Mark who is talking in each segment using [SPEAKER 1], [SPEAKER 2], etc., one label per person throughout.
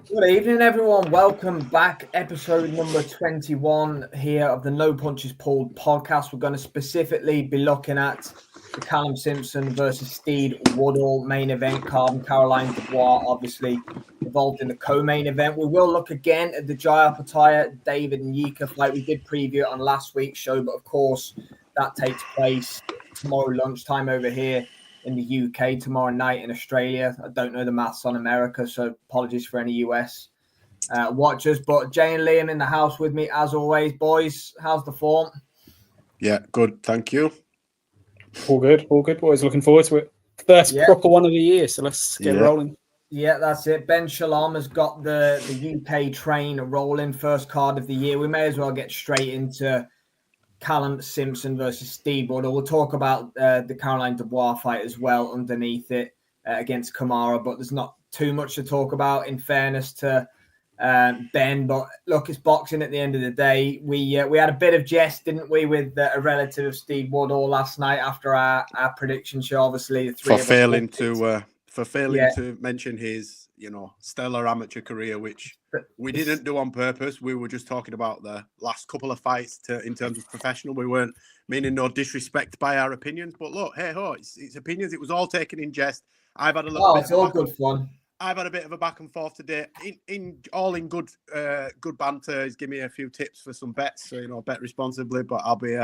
[SPEAKER 1] Good evening, everyone. Welcome back. Episode number 21 here of the No Punches Pulled podcast. We're going to specifically be looking at the Callum Simpson versus Steed Woodall main event card, and Caroline Dubois obviously involved in the co-main event. We will look again at the Jai Apataya, David Nyika fight. We did preview it on last week's show, but of course that takes place tomorrow lunchtime over here in the UK, tomorrow night in Australia. I don't know the maths on America, so apologies for any US watchers. But Jay and Liam in the house with me, as always. Boys, how's the form?
[SPEAKER 2] Yeah, good. Thank you.
[SPEAKER 3] All good, boys. Looking forward to it. First proper one of the year, so let's get rolling.
[SPEAKER 1] Yeah, that's it. Ben Shalom has got the UK train rolling, first card of the year. We may as well get straight into Callum Simpson versus Steed Woodall. We'll talk about the Caroline Dubois fight as well underneath it against Kamara, but there's not too much to talk about in fairness to Ben. But look, it's boxing at the end of the day. We had a bit of jest, didn't we, with a relative of Steed Woodall last night after our prediction show. Obviously, the three
[SPEAKER 2] for failing to mention his stellar amateur career, which we didn't do on purpose. We were just talking about the last couple of fights in terms of professional. We weren't meaning no disrespect by our opinions, but look, hey ho, it's opinions. It was all taken in jest. I've had a little.
[SPEAKER 1] It's all good fun.
[SPEAKER 2] I've had a bit of a back and forth today, in good banter. He's given me a few tips for some bets, so bet responsibly. But I'll be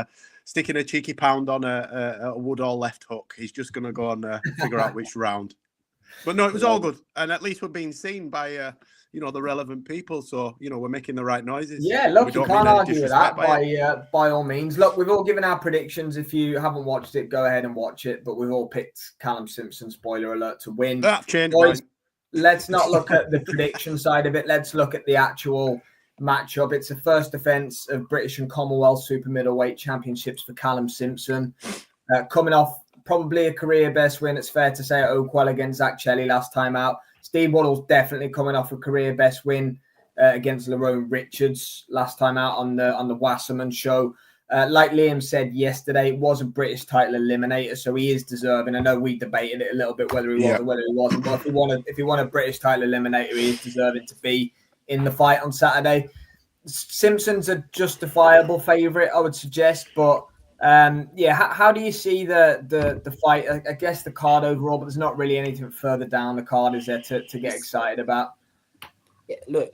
[SPEAKER 2] sticking a cheeky pound on a Woodall left hook. He's just going to go and figure out which round. But no, it was all good, and at least we're being seen by the relevant people. So we're making the right noises.
[SPEAKER 1] Yeah, look, you can't argue with that by all means. Look, we've all given our predictions. If you haven't watched it, go ahead and watch it. But we've all picked Callum Simpson, spoiler alert, to win.
[SPEAKER 2] That changed.
[SPEAKER 1] Boys, let's not look at the prediction side of it. Let's look at the actual matchup. It's the first defense of British and Commonwealth super middleweight championships for Callum Simpson, coming off probably a career best win. It's fair to say at Oakwell against Zach Chelly last time out. Steed Woodall's definitely coming off a career best win against Lerone Richards last time out on the Wasserman show. Like Liam said yesterday, it was a British title eliminator, so he is deserving. I know we debated it a little bit whether he was or whether he wasn't, but if he won a British title eliminator, he is deserving to be in the fight on Saturday. Simpson's a justifiable favourite, I would suggest, but how do you see the fight? I guess the card overall, but there's not really anything further down the card, is there, to get excited about?
[SPEAKER 3] Yeah, look,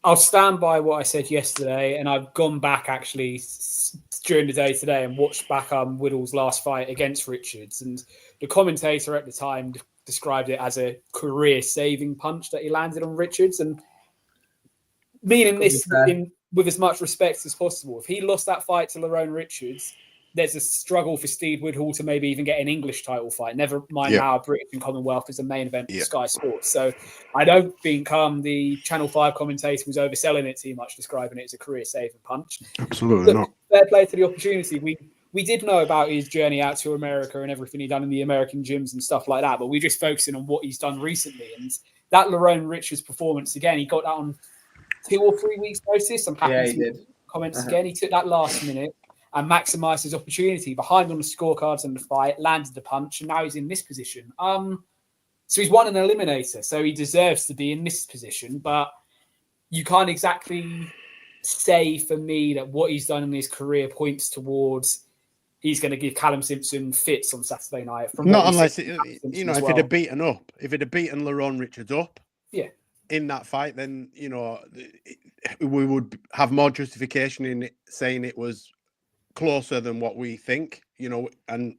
[SPEAKER 3] I'll stand by what I said yesterday, and I've gone back actually during the day today and watched back Woodall's last fight against Richards, and the commentator at the time described it as a career-saving punch that he landed on Richards, and meaning this with as much respect as possible. If he lost that fight to Lerone Richards, there's a struggle for Steed Woodall to maybe even get an English title fight. Never mind now British and Commonwealth is the main event for Sky Sports. So I don't think the Channel 5 commentator was overselling it too much, describing it as a career-saving punch.
[SPEAKER 2] Absolutely not.
[SPEAKER 3] Fair play to the opportunity. We did know about his journey out to America and everything he'd done in the American gyms and stuff like that, but we're just focusing on what he's done recently. And that Lerone Richards performance, again, he got that on 2 or 3 weeks' notice. I'm happy to comments again. He took that last minute and maximised his opportunity behind on the scorecards in the fight, landed the punch, and now he's in this position. So he's won an eliminator, so he deserves to be in this position. But you can't exactly say for me that what he's done in his career points towards he's going to give Callum Simpson fits on Saturday night.
[SPEAKER 2] Not unless if he'd have beaten Lerone Richards up.
[SPEAKER 3] Yeah.
[SPEAKER 2] In that fight, then we would have more justification in it, saying it was closer than what we think, and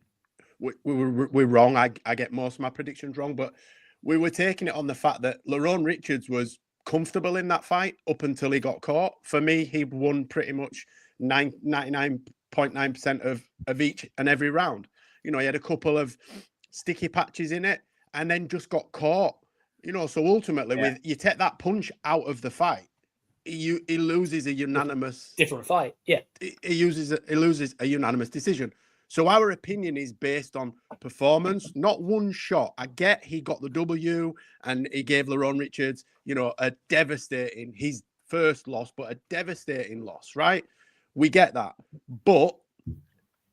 [SPEAKER 2] we're wrong. I get most of my predictions wrong, but we were taking it on the fact that Lerone Richards was comfortable in that fight up until he got caught. For me, he won pretty much 99.9% of each and every round. He had a couple of sticky patches in it and then just got caught. So ultimately, with you take that punch out of the fight, he loses a unanimous
[SPEAKER 3] different fight. Yeah,
[SPEAKER 2] he loses a unanimous decision. So our opinion is based on performance, not one shot. I get he got the W and he gave Lerone Richards, his first loss, but a devastating loss, right? We get that, but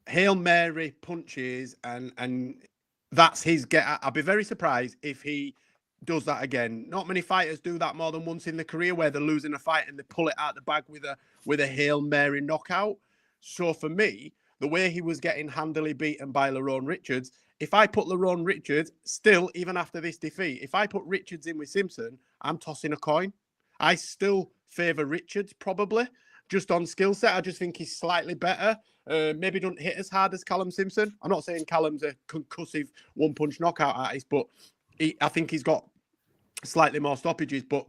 [SPEAKER 2] Hail Mary punches and that's his get. I'd be very surprised if he does that again. Not many fighters do that more than once in their career, where they're losing a fight and they pull it out the bag with a Hail Mary knockout. So for me, the way he was getting handily beaten by Lerone Richards, if I put Lerone Richards, still, even after this defeat, if I put Richards in with Simpson, I'm tossing a coin. I still favour Richards, probably, just on skill set. I just think he's slightly better. Maybe don't hit as hard as Callum Simpson. I'm not saying Callum's a concussive one-punch knockout artist, but I think he's got slightly more stoppages. But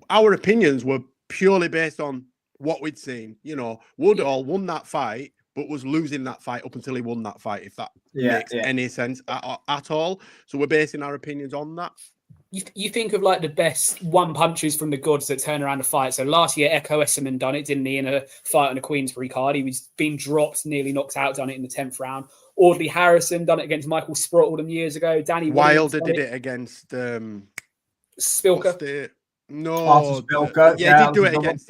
[SPEAKER 2] our opinions were purely based on what we'd seen. You know, Woodall won that fight, but was losing that fight up until he won that fight, if that makes any sense at all. So we're basing our opinions on that.
[SPEAKER 3] You think of like the best one punches from the gods that turn around a fight. So last year, Echo Esserman done it, didn't he, in a fight on the Queensbury card? He was being dropped, nearly knocked out, done it in the 10th round. Audley Harrison done it against Michael Sprottled years ago. Danny
[SPEAKER 2] Wilder did it against
[SPEAKER 3] Spilker.
[SPEAKER 1] Spilker.
[SPEAKER 2] Yeah,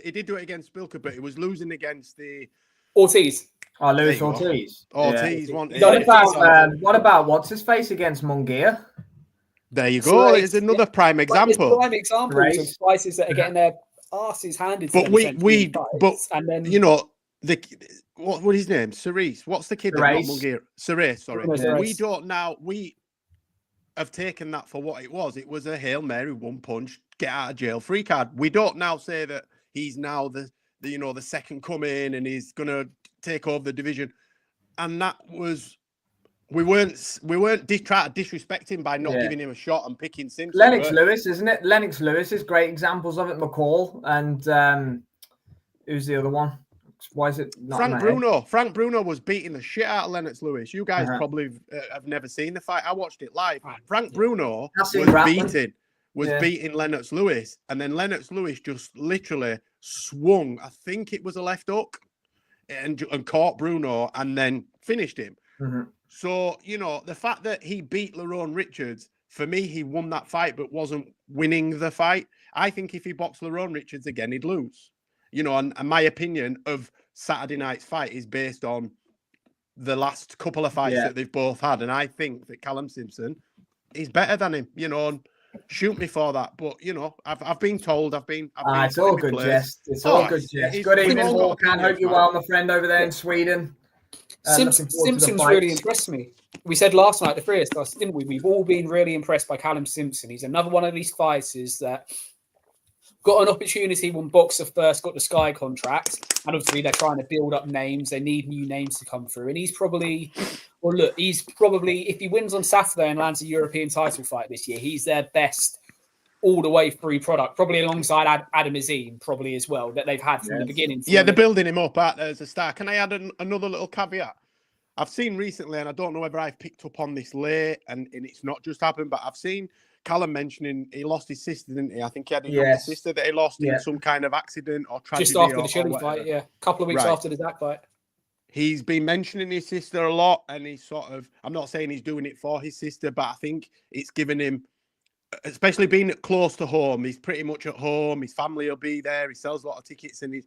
[SPEAKER 2] he did do it against Spilker, but he was losing against the
[SPEAKER 3] Ortiz.
[SPEAKER 1] Lewis Ortiz.
[SPEAKER 2] Ortiz.
[SPEAKER 1] What about what's his face against Munguia?
[SPEAKER 2] There you go. So it's another prime example.
[SPEAKER 3] Prime examples of fighters that are getting their asses handed to them.
[SPEAKER 2] But and then you know what his name? Cerise. What's the kid that got Munguia? Cerise. Sorry. We have taken that for what it was. It was a Hail Mary, one punch, get out of jail free card. We don't now say that he's now the second coming and he's gonna take over the division. And that was. We weren't trying to disrespect him by not giving him a shot and picking Simpson.
[SPEAKER 1] Lennox Lewis, isn't it? Lennox Lewis is great examples of it. McCall and who's the other one? Why is it not
[SPEAKER 2] Frank Bruno? Frank Bruno was beating the shit out of Lennox Lewis. You guys probably have never seen the fight. I watched it live. Frank Bruno was beating Lennox Lewis, and then Lennox Lewis just literally swung. I think it was a left hook, and caught Bruno, and then finished him.
[SPEAKER 1] Mm-hmm.
[SPEAKER 2] So, you know, the fact that he beat Lerone Richards, for me, he won that fight, but wasn't winning the fight. I think if he boxed Lerone Richards again, he'd lose. You know, and my opinion of Saturday night's fight is based on the last couple of fights that they've both had. And I think that Callum Simpson is better than him, you know, and shoot me for that. But, you know, I've been told,
[SPEAKER 1] it's all good, Jess. It's all good, Jess. Good evening, Håkan. Hope you're well, my friend over there in Sweden.
[SPEAKER 3] Simpson's really impressed me. We said last night, the three of us, didn't we? We've all been really impressed by Callum Simpson. He's another one of these fighters that got an opportunity when Boxer first got the Sky contract. And obviously they're trying to build up names. They need new names to come through. And he's probably, if he wins on Saturday and lands a European title fight this year, he's their best all the way through product, probably alongside Adam Azim, probably as well, that they've had from the beginning.
[SPEAKER 2] Yeah, they're building him up as a star. Can I add another little caveat? I've seen recently, and I don't know whether I've picked up on this late, and it's not just happened, but I've seen Callum mentioning he lost his sister, didn't he? I think he had a younger sister that he lost in some kind of accident or tragedy.
[SPEAKER 3] Just after the Chile fight, a couple of weeks after the Zach fight.
[SPEAKER 2] He's been mentioning his sister a lot, and he's I'm not saying he's doing it for his sister, but I think it's given him, especially being close to home, he's pretty much at home. His family will be there. He sells a lot of tickets, and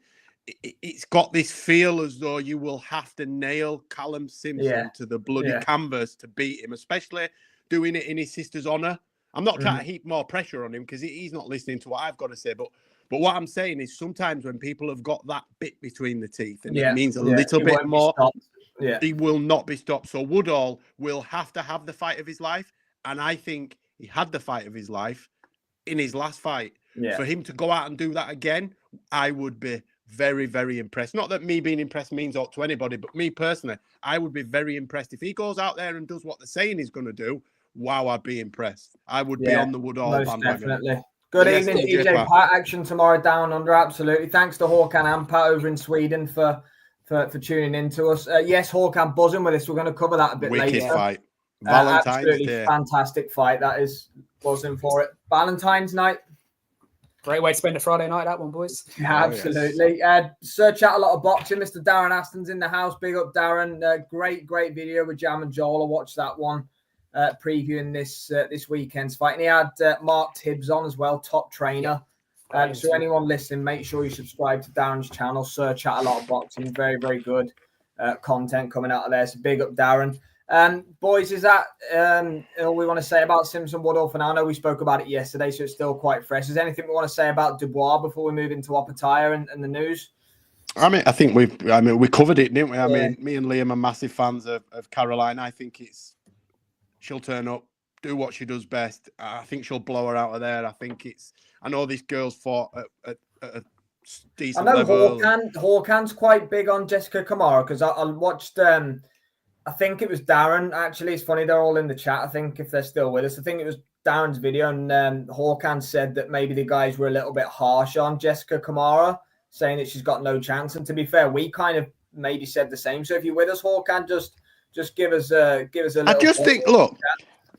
[SPEAKER 2] it's got this feel as though you will have to nail Callum Simpson to the bloody canvas to beat him, especially doing it in his sister's honour. I'm not trying to heap more pressure on him because he's not listening to what I've got to say. But what I'm saying is sometimes when people have got that bit between the teeth and it means a little bit more, he will not be stopped. So Woodall will have to have the fight of his life. And I think he had the fight of his life in his last fight. For him to go out and do that again, I would be very, very impressed. Not that me being impressed means aught to anybody, but me personally, I would be very impressed. If he goes out there and does what they're saying he's going to do, wow, I'd be impressed. I would be on the Woodall bandwagon.
[SPEAKER 1] Definitely. Good evening, DJ Pat. Action tomorrow down under, absolutely. Thanks to Håkan and Pat over in Sweden for tuning in to us. Yes, Håkan buzzing with us. We're going to cover that a bit later.
[SPEAKER 2] Wicked fight. Valentine's Day.
[SPEAKER 1] Fantastic fight. That is buzzing for it. Valentine's night.
[SPEAKER 3] Great way to spend a Friday night, that one, boys.
[SPEAKER 1] Yeah, absolutely. Search out a lot of boxing. Mr. Darren Aston's in the house. Big up, Darren. Great video with Jam and Joel. I watched that one previewing this weekend's fight. And he had Mark Tibbs on as well, top trainer. So anyone listening, make sure you subscribe to Darren's channel. Search out a lot of boxing. Very, very good content coming out of there. So big up, Darren. Boys, is that all we want to say about Simpson Woodall for now? I know we spoke about it yesterday, so it's still quite fresh. Is there anything we want to say about Dubois before we move into Opataya and the news?
[SPEAKER 2] I think we covered it, didn't we? I mean, me and Liam are massive fans of Caroline. I think she'll turn up, do what she does best. I think she'll blow her out of there. I know these girls fought at a decent level.
[SPEAKER 1] Horkan's quite big on Jessica Kamara because I watched. I think it was Darren. Actually, it's funny they're all in the chat. I think if they're still with us, I think it was Darren's video, and Horkan said that maybe the guys were a little bit harsh on Jessica Kamara, saying that she's got no chance. And to be fair, we kind of maybe said the same. So if you're with us, Horkan, just give us a little.
[SPEAKER 2] I just think, look,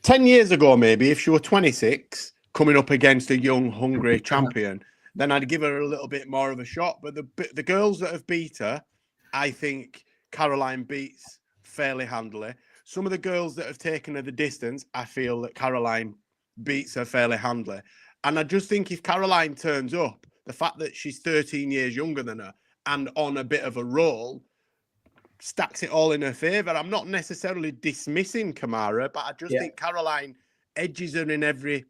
[SPEAKER 2] 10 years ago, maybe if she were 26, coming up against a young, hungry champion, then I'd give her a little bit more of a shot. But the girls that have beat her, I think Caroline beats fairly handily. Some of the girls that have taken her the distance, I feel that Caroline beats her fairly handily. And I just think if Caroline turns up, the fact that she's 13 years younger than her and on a bit of a roll stacks it all in her favour. I'm not necessarily dismissing Kamara, but I just think Caroline edges her in every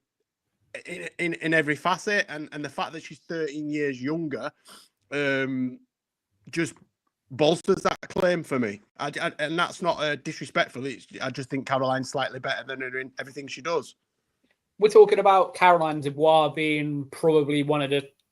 [SPEAKER 2] facet, and the fact that she's 13 years younger just bolsters that claim for me. And that's not disrespectful. I just think Caroline's slightly better than her in everything she does.
[SPEAKER 3] We're talking about Caroline Dubois being probably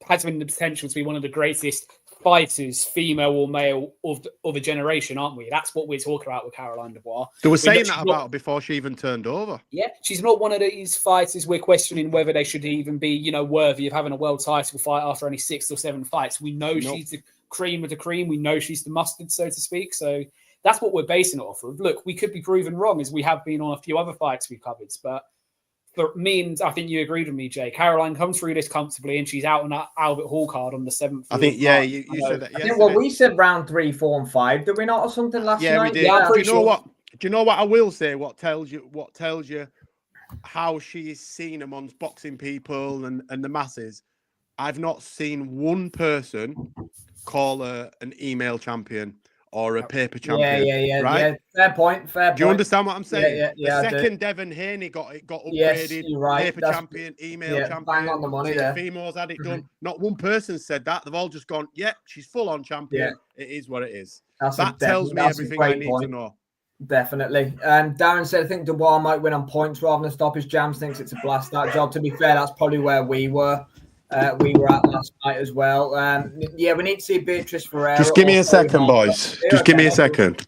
[SPEAKER 3] has been the potential to be one of the greatest fighters, female or male, of a generation, aren't we? That's what we're talking about with Caroline Dubois.
[SPEAKER 2] They were saying that about her before she even turned over.
[SPEAKER 3] Yeah, she's not one of these fighters we're questioning whether they should even be, worthy of having a world title fight after only 6 or 7 fights. We know she's the cream of the cream. We know she's the mustard, so to speak. So that's what we're basing it off of. Look, we could be proven wrong, as we have been on a few other fights we covered, but for me, and I think you agreed with me, Jay, Caroline comes through this comfortably, and she's out on that Albert Hall card on the 7th.
[SPEAKER 2] I think, you said that.
[SPEAKER 1] I think, we said round 3, 4, and 5. Did we not, or something last night?
[SPEAKER 2] Yeah, we did.
[SPEAKER 1] Yeah,
[SPEAKER 2] do you know what I will say? What tells you how she is seen amongst boxing people and the masses? I've not seen one person call her an email champion or a paper champion.
[SPEAKER 1] Yeah.
[SPEAKER 2] Right?
[SPEAKER 1] Yeah. Fair point.
[SPEAKER 2] Do you understand what I'm saying?
[SPEAKER 1] Yeah.
[SPEAKER 2] The second Devon Haney got upgraded,
[SPEAKER 1] yes, you're right.
[SPEAKER 2] paper champion, email champion.
[SPEAKER 1] Bang on the money there.
[SPEAKER 2] Females had it done. Not one person said that. They've all just gone, she's full on champion. Yeah. It is what it is. That tells me everything I need to know.
[SPEAKER 1] Definitely. Darren said, I think Dubois might win on points rather than stoppage. Jams thinks it's a blast that job. To be fair, that's probably where we were. We were at last night as well. We need to see Beatrice Ferreira.
[SPEAKER 2] Just give me a second, boys. Just give me a second.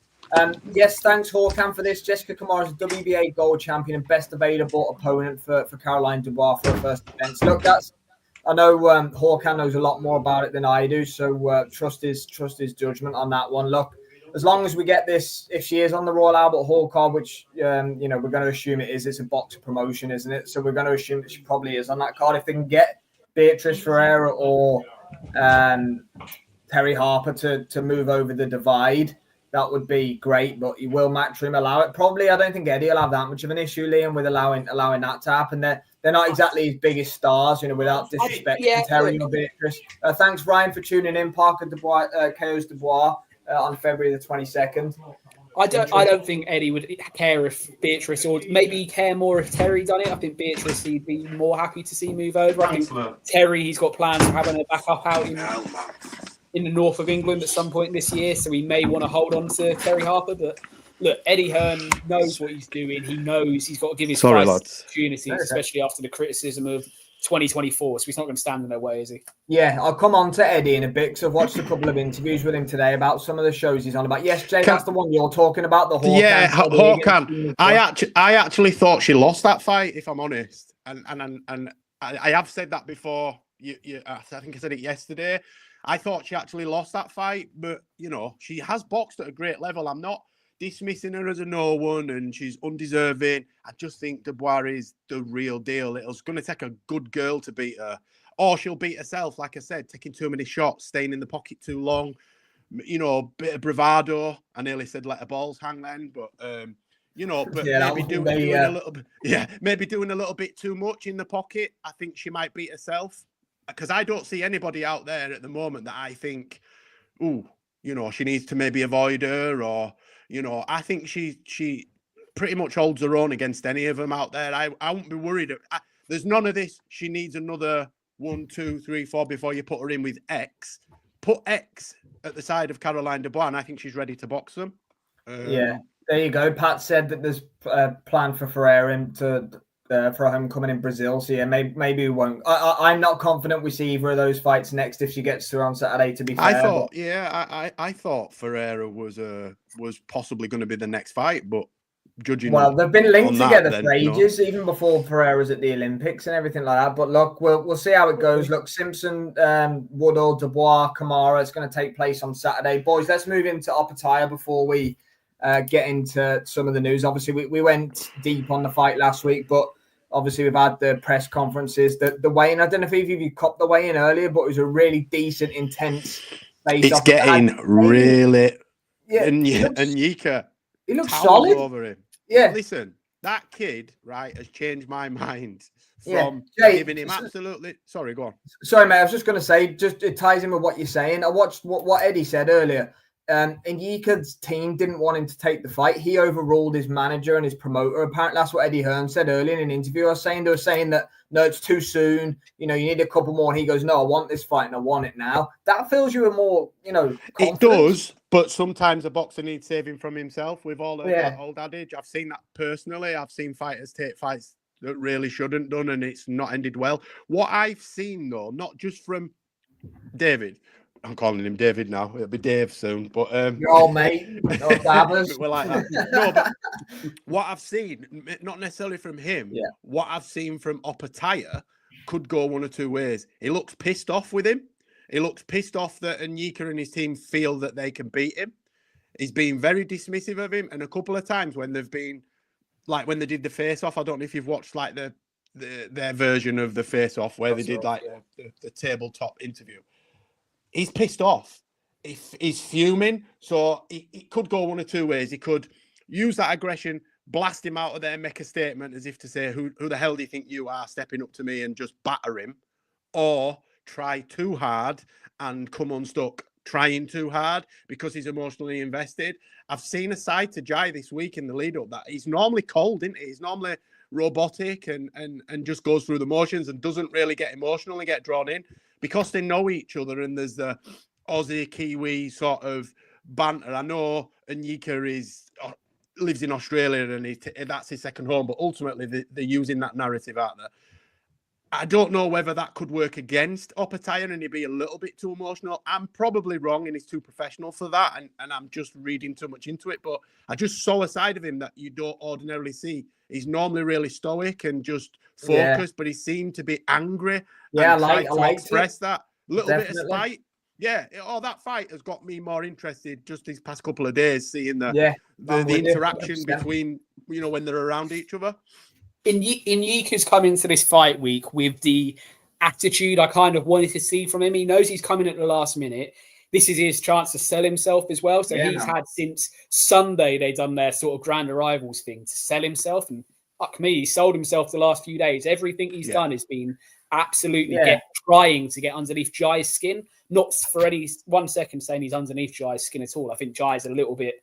[SPEAKER 1] Yes, thanks, Horkan, for this. Jessica Kamara is a WBA gold champion and best available opponent for Caroline Dubois for her first defense. Look, I know Horkan knows a lot more about it than I do, so trust his judgment on that one. Look, as long as we get this, if she is on the Royal Albert Hall card, which we're going to assume it is, it's a box promotion, isn't it? So we're going to assume that she probably is on that card. If they can get Beatrice Ferreira or Terry Harper to move over the divide, that would be great. But will Matchroom allow it? Probably. I don't think Eddie will have that much of an issue, Liam, with allowing that to happen. They're not exactly his biggest stars, without disrespecting Terry or Beatrice. Thanks, Ryan, for tuning in. Parker Dubois, KO's Dubois on February the 22nd.
[SPEAKER 3] I don't think Eddie would care if Beatrice, or maybe care more if Terry done it. I think Beatrice he'd be more happy to see move over. I think Terry, he's got plans of having a backup out in the north of England at some point this year, so he may want to hold on to Terry Harper. But look, Eddie Hearn knows what he's doing. He knows he's got to give his opportunities, especially after the criticism of 2024. So he's not going to stand in their way, is he? Yeah, I'll come on to Eddie in a bit because I've watched a couple of interviews with him today about some of the shows he's on about. Yes, Jay, that's the one you're talking about. The Horkan.
[SPEAKER 2] Yeah, Horkan. I actually thought she lost that fight, if I'm honest, and I have said that before. I think I said it yesterday. I thought she actually lost that fight, but she has boxed at a great level. I'm not dismissing her as a no one, and she's undeserving. I just think Dubois is the real deal. It's going to take a good girl to beat her, or she'll beat herself. Like I said, taking too many shots, staying in the pocket too long. Bit of bravado. I nearly said let her balls hang then, but maybe doing a little bit too much in the pocket. I think she might beat herself, because I don't see anybody out there at the moment that I think, she needs to maybe avoid her, or I think she pretty much holds her own against any of them out there. I won't be worried. There's none of this. She needs another 1, 2, 3, 4 before you put her in with X. Put X at the side of Caroline Dubois, and I think she's ready to box them.
[SPEAKER 1] Yeah, there you go. Pat said that there's a plan for Ferreira for a homecoming in Brazil. So yeah, maybe we won't. I'm not confident we see either of those fights next if she gets through on Saturday. To be fair,
[SPEAKER 2] I thought Ferreira was possibly going to be the next fight, but judging.
[SPEAKER 1] Well, they've been linked together for
[SPEAKER 2] then,
[SPEAKER 1] ages, even before Ferreira's at the Olympics and everything like that. But look, we'll see how it goes. Look, Simpson, Woodall, Dubois, Kamara. It's going to take place on Saturday, boys. Let's move into Opataya before we get into some of the news. Obviously, we went deep on the fight last week, but obviously we've had the press conferences. The weigh-in, I don't know if either of you copped the weigh-in earlier, but it was a really decent, intense face-off.
[SPEAKER 2] It's getting really...
[SPEAKER 1] Yeah,
[SPEAKER 2] and Yika,
[SPEAKER 1] he looks solid.
[SPEAKER 2] Over him.
[SPEAKER 1] Yeah.
[SPEAKER 2] Listen, that kid, right, has changed my mind from giving him absolutely... Sorry, go on.
[SPEAKER 1] Sorry, mate, I was just going to say, it ties in with what you're saying. I watched what Eddie said earlier. And Yika's team didn't want him to take the fight. He overruled his manager and his promoter. Apparently, that's what Eddie Hearn said earlier in an interview. They were saying that, no, it's too soon. You need a couple more. And he goes, no, I want this fight and I want it now. That fills you with more, confidence.
[SPEAKER 2] It does, but sometimes a boxer needs saving from himself. We've all heard that old adage. I've seen that personally. I've seen fighters take fights that really shouldn't done and it's not ended well. What I've seen, though, not just from David... I'm calling him David now. It'll be Dave soon. But
[SPEAKER 1] you're all mate. No dabbers.
[SPEAKER 2] We're like that. No, but what I've seen, not necessarily from him, what I've seen from Opataya could go one or two ways. He looks pissed off with him. He looks pissed off that Anyika and his team feel that they can beat him. He's been very dismissive of him. And a couple of times when they've been, like when they did the face-off, I don't know if you've watched like their version of the face-off where they did like the tabletop interview. He's pissed off. He's fuming. So it could go one or two ways. He could use that aggression, blast him out of there, make a statement as if to say, who the hell do you think you are stepping up to me and just batter him? Or try too hard and come unstuck trying too hard because he's emotionally invested. I've seen a side to Jai this week in the lead up that he's normally cold, isn't he? He's normally robotic and just goes through the motions and doesn't really get emotional and get drawn in. Because they know each other and there's the Aussie Kiwi sort of banter. I know Anyika lives in Australia and that's his second home, but ultimately they're using that narrative out there. I don't know whether that could work against Opataya and he'd be a little bit too emotional. I'm probably wrong and he's too professional for that and I'm just reading too much into it. But I just saw a side of him that you don't ordinarily see. He's normally really stoic and just focused, but he seemed to be angry.
[SPEAKER 1] Yeah,
[SPEAKER 2] I like to express that little bit of spite. Yeah, that fight has got me more interested just these past couple of days, seeing the interaction between, when they're around each other.
[SPEAKER 3] Inyika's come into this fight week with the attitude I kind of wanted to see from him. He knows he's coming at the last minute. This is his chance to sell himself as well. So he's had since Sunday, they've done their sort of grand arrivals thing to sell himself. And fuck me, he sold himself the last few days. Everything he's done has been absolutely trying to get underneath Jai's skin. Not for any 1 second saying he's underneath Jai's skin at all. I think Jai's a little bit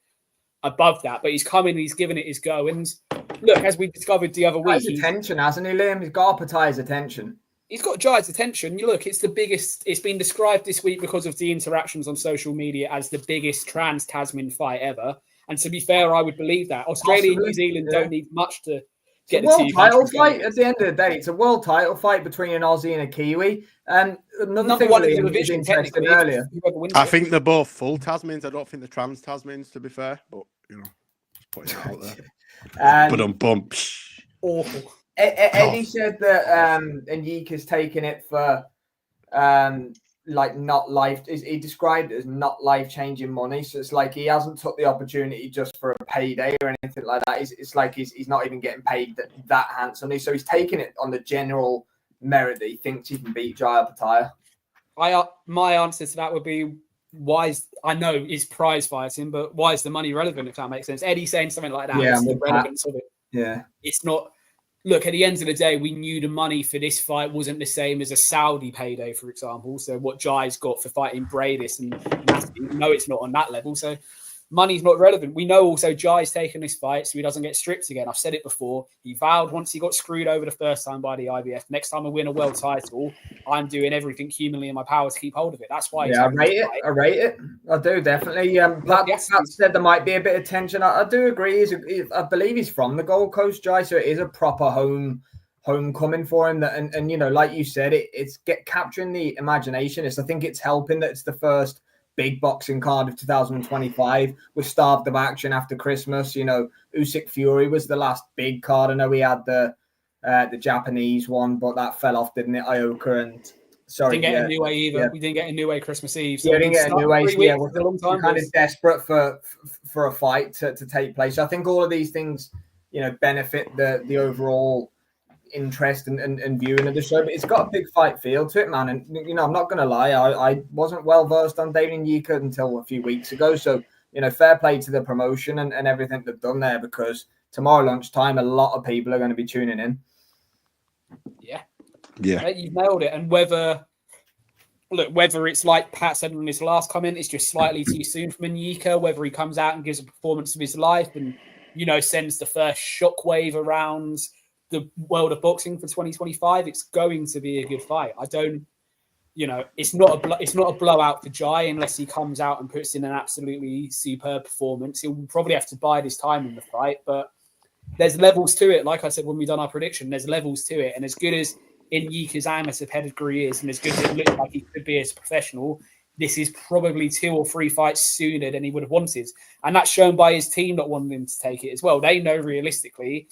[SPEAKER 3] above that, but he's come in, he's given it his go. And look, as we discovered the other week,
[SPEAKER 1] his attention, hasn't he, Liam? He's got Opataya's attention.
[SPEAKER 3] He's got Jai's attention. Look, it's the biggest. It's been described this week because of the interactions on social media as the biggest trans-Tasman fight ever. And to be fair, I would believe that. Australia and New Zealand don't need much to get the
[SPEAKER 1] world title fight at the end of the day. It's a world title fight between an Aussie and a Kiwi. And another thing Liam was interested earlier.
[SPEAKER 2] I think they're both full Tasmans. I don't think they're trans Tasmans, to be fair. But just putting it out there. But I'm
[SPEAKER 3] awful.
[SPEAKER 1] Eddie said that Anyika's taking it for not life. He described it as not life-changing money. So it's like he hasn't took the opportunity just for a payday or anything like that. It's like he's not even getting paid that handsomely. So he's taking it on the general merit that he thinks he can beat Jai Opataya.
[SPEAKER 3] My answer to that would be, I know it's prize fighting, but why is the money relevant, if that makes sense? Eddie saying something like that.
[SPEAKER 1] Yeah,
[SPEAKER 3] the relevance of it.
[SPEAKER 1] Yeah.
[SPEAKER 3] It's not. Look, at the end of the day, we knew the money for this fight wasn't the same as a Saudi payday, for example. So what Jai's got for fighting Bradis and Nasty, no, it's not on that level. So money's not relevant. We know also Jai's taken this fight so he doesn't get stripped again. I've said it before. He vowed once he got screwed over the first time by the IBF, next time I win a world title, I'm doing everything humanly in my power to keep hold of it. That's why he's
[SPEAKER 1] I rate it. I do, definitely. Pat said there might be a bit of tension. I do agree. I believe he's from the Gold Coast, Jai, so it is a proper homecoming for him. And you know, like you said, it's capturing the imagination. I think it's helping that it's the first big boxing card of 2025. We're starved of action after Christmas. You know, Usyk Fury was the last big card. I know we had the Japanese one, but that fell off, didn't it? Ioka and sorry,
[SPEAKER 3] didn't get a new way either. Yeah. We didn't get a new way Christmas Eve.
[SPEAKER 1] So didn't get a new way. Yeah, we're kind of desperate for a fight to take place. So I think all of these things, you know, benefit the overall interest and viewing of the show, but it's got a big fight feel to it, man. And you know, I'm not gonna lie, I wasn't well versed on Damien Yika until a few weeks ago. So you know, fair play to the promotion and everything they've done there, because tomorrow lunchtime a lot of people are going to be tuning in.
[SPEAKER 3] Yeah, you've nailed it. And whether it's like Pat said in his last comment, it's just slightly too soon for Yika, whether he comes out and gives a performance of his life and, you know, sends the first shockwave around the world of boxing for 2025, it's going to be a good fight. It's not a blowout for Jai unless he comes out and puts in an absolutely superb performance. He'll probably have to bide his time in the fight, but there's levels to it. Like I said when we done our prediction, there's levels to it. And as good as Yika's amateur pedigree is, and as good as it looks like he could be as a professional, this is probably 2 or 3 fights sooner than he would have wanted. And that's shown by his team not wanting him to take it as well. They know realistically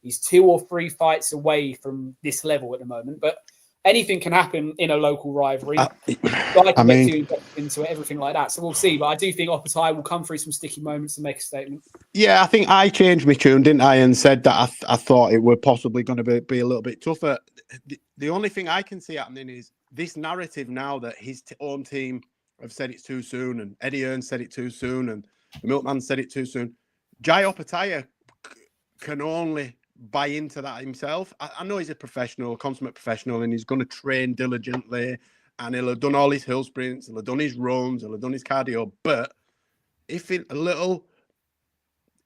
[SPEAKER 3] he's 2 or 3 fights away from this level at the moment, but anything can happen in a local rivalry. Into it, everything like that. So we'll see. But I do think Oppenheimer will come through some sticky moments and make a statement.
[SPEAKER 2] Yeah, I think I changed my tune, didn't I? And said that I thought it were possibly going to be a little bit tougher. The only thing I can see happening is this narrative now that his own team have said it's too soon, and Eddie Hearn said it too soon, and the Milkman said it too soon. Jai Oppenheimer can only buy into that himself. I know he's a professional, a consummate professional, and he's going to train diligently, and he'll have done all his hill sprints, he'll have done his runs, he'll have done his cardio. But if in a little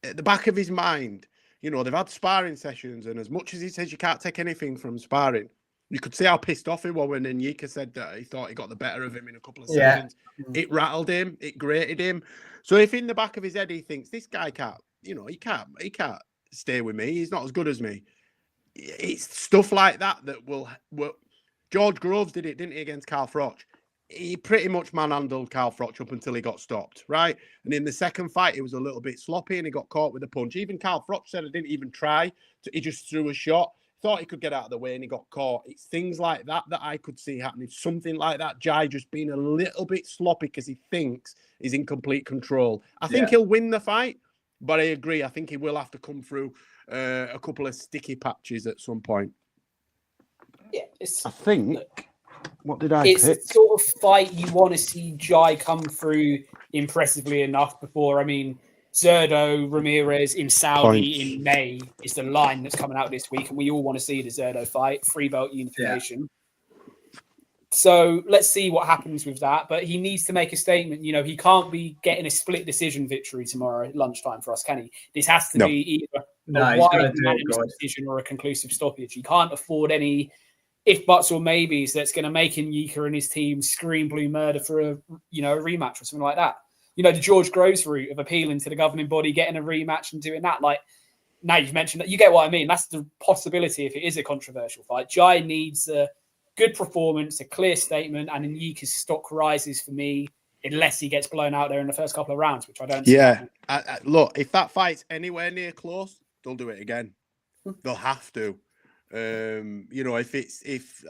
[SPEAKER 2] at the back of his mind, you know, they've had sparring sessions, and as much as he says you can't take anything from sparring, you could see how pissed off he was when Nyika said that he thought he got the better of him in a couple of sessions. It rattled him, it grated him. So if in the back of his head he thinks this guy can't, you know, he can't stay with me, he's not as good as me, it's stuff like that will George Groves did it, didn't he, against Carl Froch? He pretty much manhandled Carl Froch up until he got stopped, right? And in the second fight, he was a little bit sloppy and he got caught with a punch. Even Carl Froch said, I didn't even try. He just threw a shot, thought he could get out of the way, and he got caught. It's things like that I could see happening. Something like that. Jai just being a little bit sloppy because he thinks he's in complete control. I think he'll win the fight, but I agree. I think he will have to come through a couple of sticky patches at some point.
[SPEAKER 3] Yeah,
[SPEAKER 2] I think. What did I
[SPEAKER 3] It's
[SPEAKER 2] pick?
[SPEAKER 3] the sort of fight you want to see Jai come through impressively enough before. I mean, Zerdo Ramirez in Saudi in May is the line that's coming out this week, and we all want to see the Zerdo fight, 3 belt unification. Yeah. So let's see what happens with that. But he needs to make a statement. You know, he can't be getting a split decision victory tomorrow at lunchtime for us, can he? This has to be either a wide unanimous decision or a conclusive stoppage. He can't afford any if buts or maybes that's going to make Nyika and his team scream blue murder for a rematch or something like that. You know, the George Groves route of appealing to the governing body, getting a rematch and doing that. Like, now you've mentioned that, you get what I mean. That's the possibility if it is a controversial fight. Jai needs a good performance, a clear statement, and Nyika's stock rises for me unless he gets blown out there in the first couple of rounds, which I don't see.
[SPEAKER 2] Yeah. Look, if that fight's anywhere near close, they'll do it again. They'll have to. You know, if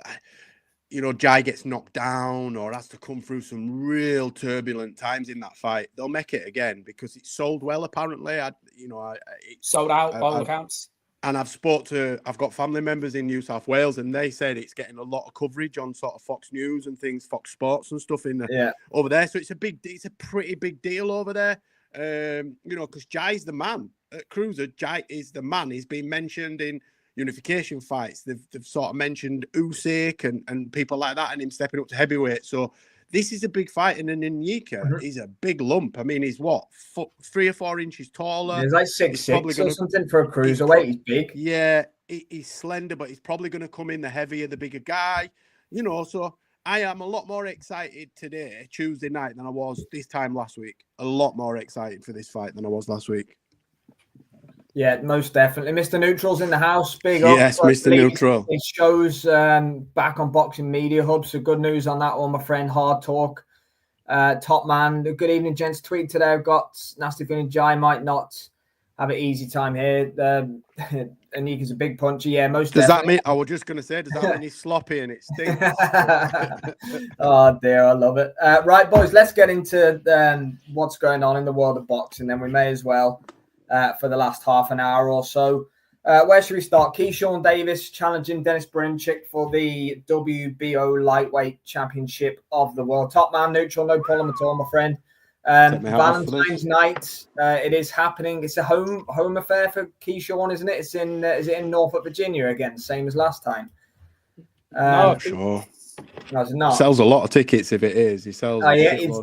[SPEAKER 2] Jai gets knocked down or has to come through some real turbulent times in that fight, they'll make it again because it's sold well. Apparently, it's
[SPEAKER 3] sold out by all accounts.
[SPEAKER 2] And I've got family members in New South Wales, and they said it's getting a lot of coverage on sort of Fox News and things, Fox Sports and stuff over there. So it's a pretty big deal over there. Because Jai's the man at Cruiser. Jai is the man. He's been mentioned in unification fights. They've sort of mentioned Usyk and people like that, and him stepping up to heavyweight. So this is a big fight, and an Onyeka is a big lump. I mean, he's what, 3 or 4 inches taller.
[SPEAKER 1] He's like 6'6" or something for a cruiserweight. He's big.
[SPEAKER 2] Yeah, he's slender, but he's probably going to come in the heavier, the bigger guy. You know, so I am a lot more excited today, Tuesday night, than I was this time last week. A lot more excited for this fight than I was last week.
[SPEAKER 1] Yeah, most definitely. Mr. Neutral's in the house. Big up.
[SPEAKER 2] Yes, Mr. Neutral.
[SPEAKER 1] It shows back on Boxing Media Hub. So good news on that one, my friend. Hard talk. Top man. Good evening, gents. Tweet today. I've got nasty feeling Jai might not have an easy time here. Anika's a big puncher. Yeah, most
[SPEAKER 2] Does
[SPEAKER 1] definitely.
[SPEAKER 2] that mean, I was just going to say, does that mean he's sloppy and it stinks?
[SPEAKER 1] Oh, dear. I love it. Right, boys, let's get into what's going on in the world of boxing. Then we may as well. For the last half an hour or so. Where should we start? Keyshawn Davis challenging Dennis Berinchik for the WBO Lightweight Championship of the World. Top man, Neutral, no problem at all, my friend. Valentine's night, it is happening. It's a home affair for Keyshawn, isn't it? It's in is it in Norfolk, Virginia again, same as last time?
[SPEAKER 2] No, sure.
[SPEAKER 1] No, it's not.
[SPEAKER 2] Sells a lot of tickets if it is. He sells.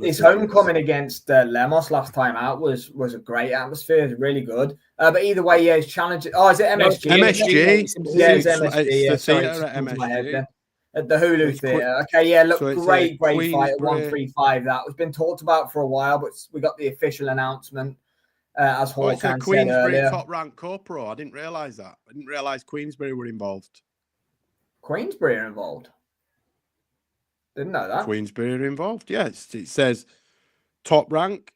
[SPEAKER 1] His homecoming against Lemos last time out was a great atmosphere. It's really good. But either way, yeah, he's challenging. Oh, is it MSG?
[SPEAKER 2] MSG.
[SPEAKER 1] Yeah, it's MSG.
[SPEAKER 2] It's the
[SPEAKER 1] Sorry,
[SPEAKER 2] theatre at MSG.
[SPEAKER 1] At the Hulu Theatre. Okay, yeah, look,
[SPEAKER 2] so
[SPEAKER 1] great fight at 135. That was been talked about for a while, but we got the official announcement as Hawk
[SPEAKER 2] it's a Queensbury top rank co-pro. I didn't realise that. I didn't realise Queensbury were involved.
[SPEAKER 1] Queensbury are involved. Didn't know that.
[SPEAKER 2] Queensbury are involved. Yes, it says top rank,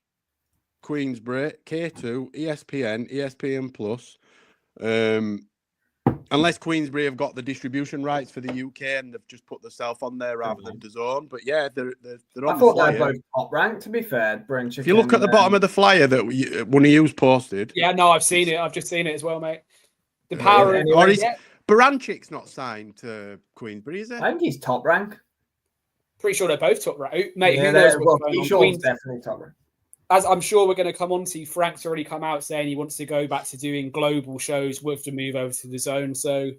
[SPEAKER 2] Queensbury, K2, ESPN, ESPN Plus. Unless Queensbury have got the distribution rights for the UK and they've just put themselves on there rather than DAZN. But yeah, they're on the flyer.
[SPEAKER 1] I thought they were both top rank, to be fair. Brinchik,
[SPEAKER 2] if you look at the bottom of the flyer that one of you's posted.
[SPEAKER 3] Yeah, no, I've seen it. I've just seen it as well, mate. The power of...
[SPEAKER 2] Or is Baranchik's not signed to Queensbury, is it?
[SPEAKER 1] I think he's top rank.
[SPEAKER 3] Pretty sure they're both top rank. Mate,
[SPEAKER 1] yeah,
[SPEAKER 3] who knows what's
[SPEAKER 1] going on? Definitely top rank.
[SPEAKER 3] As I'm sure we're going to come on to, Frank's already come out saying he wants to go back to doing global shows with the move over to DAZN. So,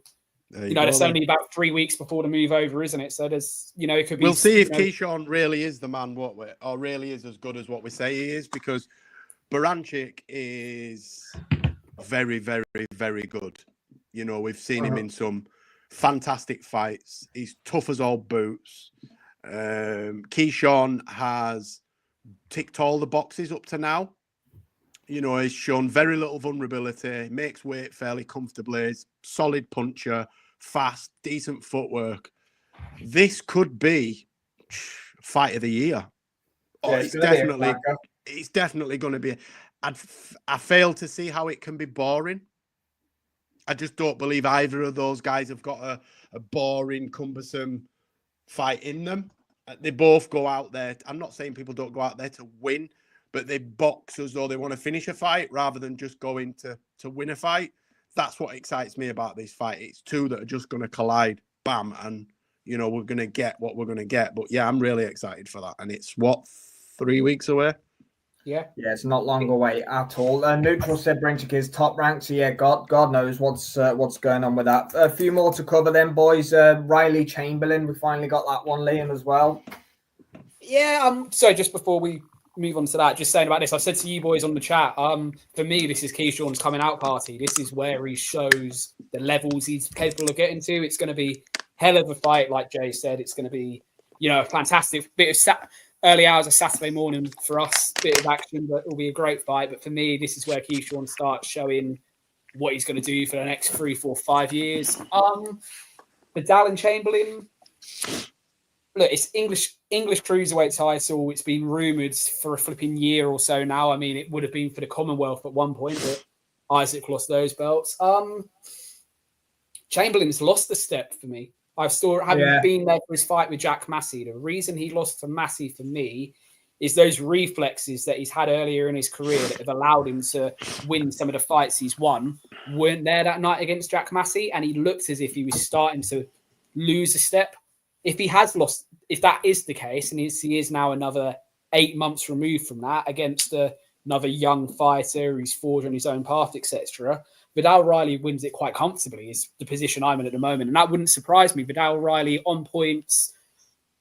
[SPEAKER 3] there's only about 3 weeks before the move over, isn't it? So there's, it could be.
[SPEAKER 2] We'll see if Keyshawn really is the man, or really is as good as what we say he is, because Baranchik is very, very, very good. We've seen him in some fantastic fights. He's tough as all boots. Keyshawn has ticked all the boxes up to now. He's shown very little vulnerability, makes weight fairly comfortably, he's solid puncher, fast, decent footwork. This could be fight of the year.
[SPEAKER 1] Yeah,
[SPEAKER 2] it's definitely going to be. I fail to see how it can be boring. I just don't believe either of those guys have got a boring, cumbersome fight in them. They both go out there. I'm not saying people don't go out there to win, but they box as though they want to finish a fight rather than just go in to win a fight. That's what excites me about this fight. It's two that are just going to collide, bam, and we're going to get what we're going to get. But yeah, I'm really excited for that. And it's 3 weeks away?
[SPEAKER 3] Yeah,
[SPEAKER 1] it's not long away at all. Neutral said Brinchik is top ranked, so yeah, God knows what's going on with that. A few more to cover then, boys. Riley Chamberlain, we finally got that one, Liam, as well.
[SPEAKER 3] Yeah, so just before we move on to that, just saying about this, I said to you boys on the chat, for me, this is Keyshawn's coming out party. This is where he shows the levels he's capable of getting to. It's going to be hell of a fight, like Jay said. It's going to be, a fantastic bit of early hours of Saturday morning for us, bit of action, but it'll be a great fight. But for me, this is where Keyshawn starts showing what he's going to do for the next 3, 4, 5 years. Vidal and Chamberlain, look, it's English cruiserweight title. It's been rumoured for a flipping year or so now. I mean, it would have been for the Commonwealth at one point, but Isaac lost those belts. Chamberlain's lost a step for me. I've still haven't been there for his fight with Jack Massey. The reason he lost to Massey for me is those reflexes that he's had earlier in his career that have allowed him to win some of the fights he's won weren't there that night against Jack Massey, and he looked as if he was starting to lose a step. If he has lost, if that is the case, and he is now another 8 months removed from that against another young fighter who's forged on his own path, etc., Vidal Riley wins it quite comfortably, is the position I'm in at the moment. And that wouldn't surprise me. Vidal Riley on points,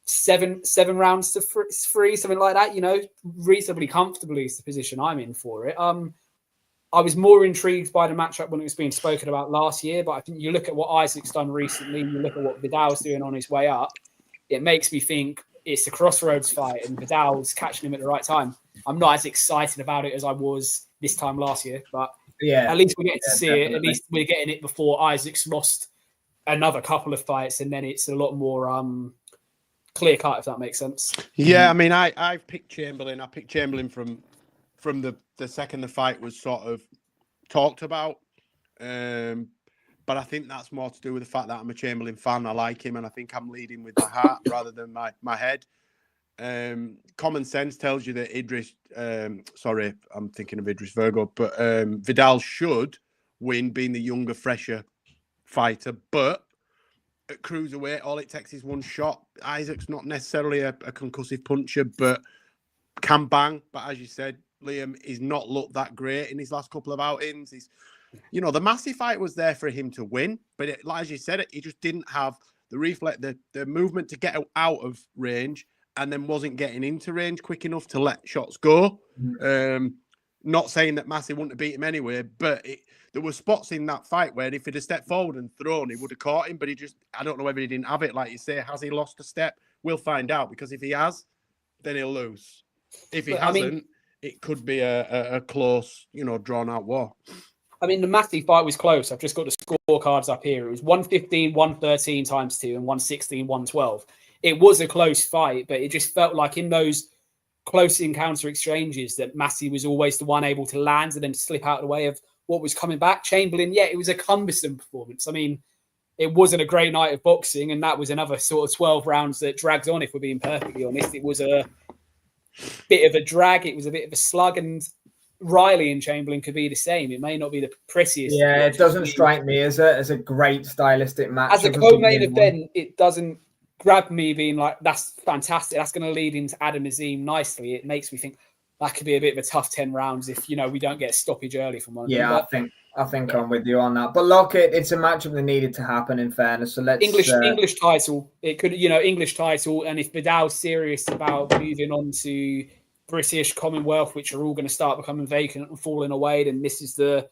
[SPEAKER 3] seven rounds to three, something like that. Reasonably comfortably is the position I'm in for it. I was more intrigued by the matchup when it was being spoken about last year, but I think you look at what Isaac's done recently, you look at what Vidal's doing on his way up, it makes me think it's a crossroads fight and Vidal's catching him at the right time. I'm not as excited about it as I was this time last year, but at least we're getting to see it. At least we're getting it before Isaac's lost another couple of fights, and then it's a lot more clear cut, if that makes sense.
[SPEAKER 2] Yeah, I mean, I've picked Chamberlain. I picked Chamberlain from the second the fight was sort of talked about. But I think that's more to do with the fact that I'm a Chamberlain fan. I like him, and I think I'm leading with my heart rather than my head. Common sense tells you that Idris, sorry, I'm thinking of Idris Virgo, but Vidal should win, being the younger, fresher fighter. But at cruiserweight, all it takes is one shot. Isaac's not necessarily a concussive puncher, but can bang. But as you said, Liam, he's not looked that great in his last couple of outings. He's, the massive fight was there for him to win, but as you said, he just didn't have the reflex, the movement to get out of range, and then wasn't getting into range quick enough to let shots go. Not saying that Massey wouldn't have beat him anyway, but there were spots in that fight where if he'd have stepped forward and thrown, he would have caught him, but I don't know whether he didn't have it. Like you say, has he lost a step? We'll find out, because if he has, then he'll lose. If he hasn't, it could be a close, drawn out war.
[SPEAKER 3] I mean, the Massey fight was close. I've just got the scorecards up here. It was 115, 113 times 2 and 116, 112. It was a close fight, but it just felt like in those close encounter exchanges that Massey was always the one able to land and then slip out of the way of what was coming back. Chamberlain, it was a cumbersome performance. I mean, it wasn't a great night of boxing, and that was another sort of 12 rounds that dragged on, if we're being perfectly honest. It was a bit of a drag. It was a bit of a slug, and Riley and Chamberlain could be the same. It may not be the prettiest.
[SPEAKER 1] Yeah, it doesn't strike me as a great stylistic match.
[SPEAKER 3] As a co-main event, it doesn't grab me being like, that's fantastic. That's going to lead into Adam Azim nicely. It makes me think that could be a bit of a tough 10 rounds if, we don't get a stoppage early from one of them.
[SPEAKER 1] Yeah, I think I'm with you on that. But look, it's a matchup that needed to happen, in fairness. So let's
[SPEAKER 3] English title. It could, English title. And if Vidal's serious about moving on to British, Commonwealth, which are all going to start becoming vacant and falling away, then this is the,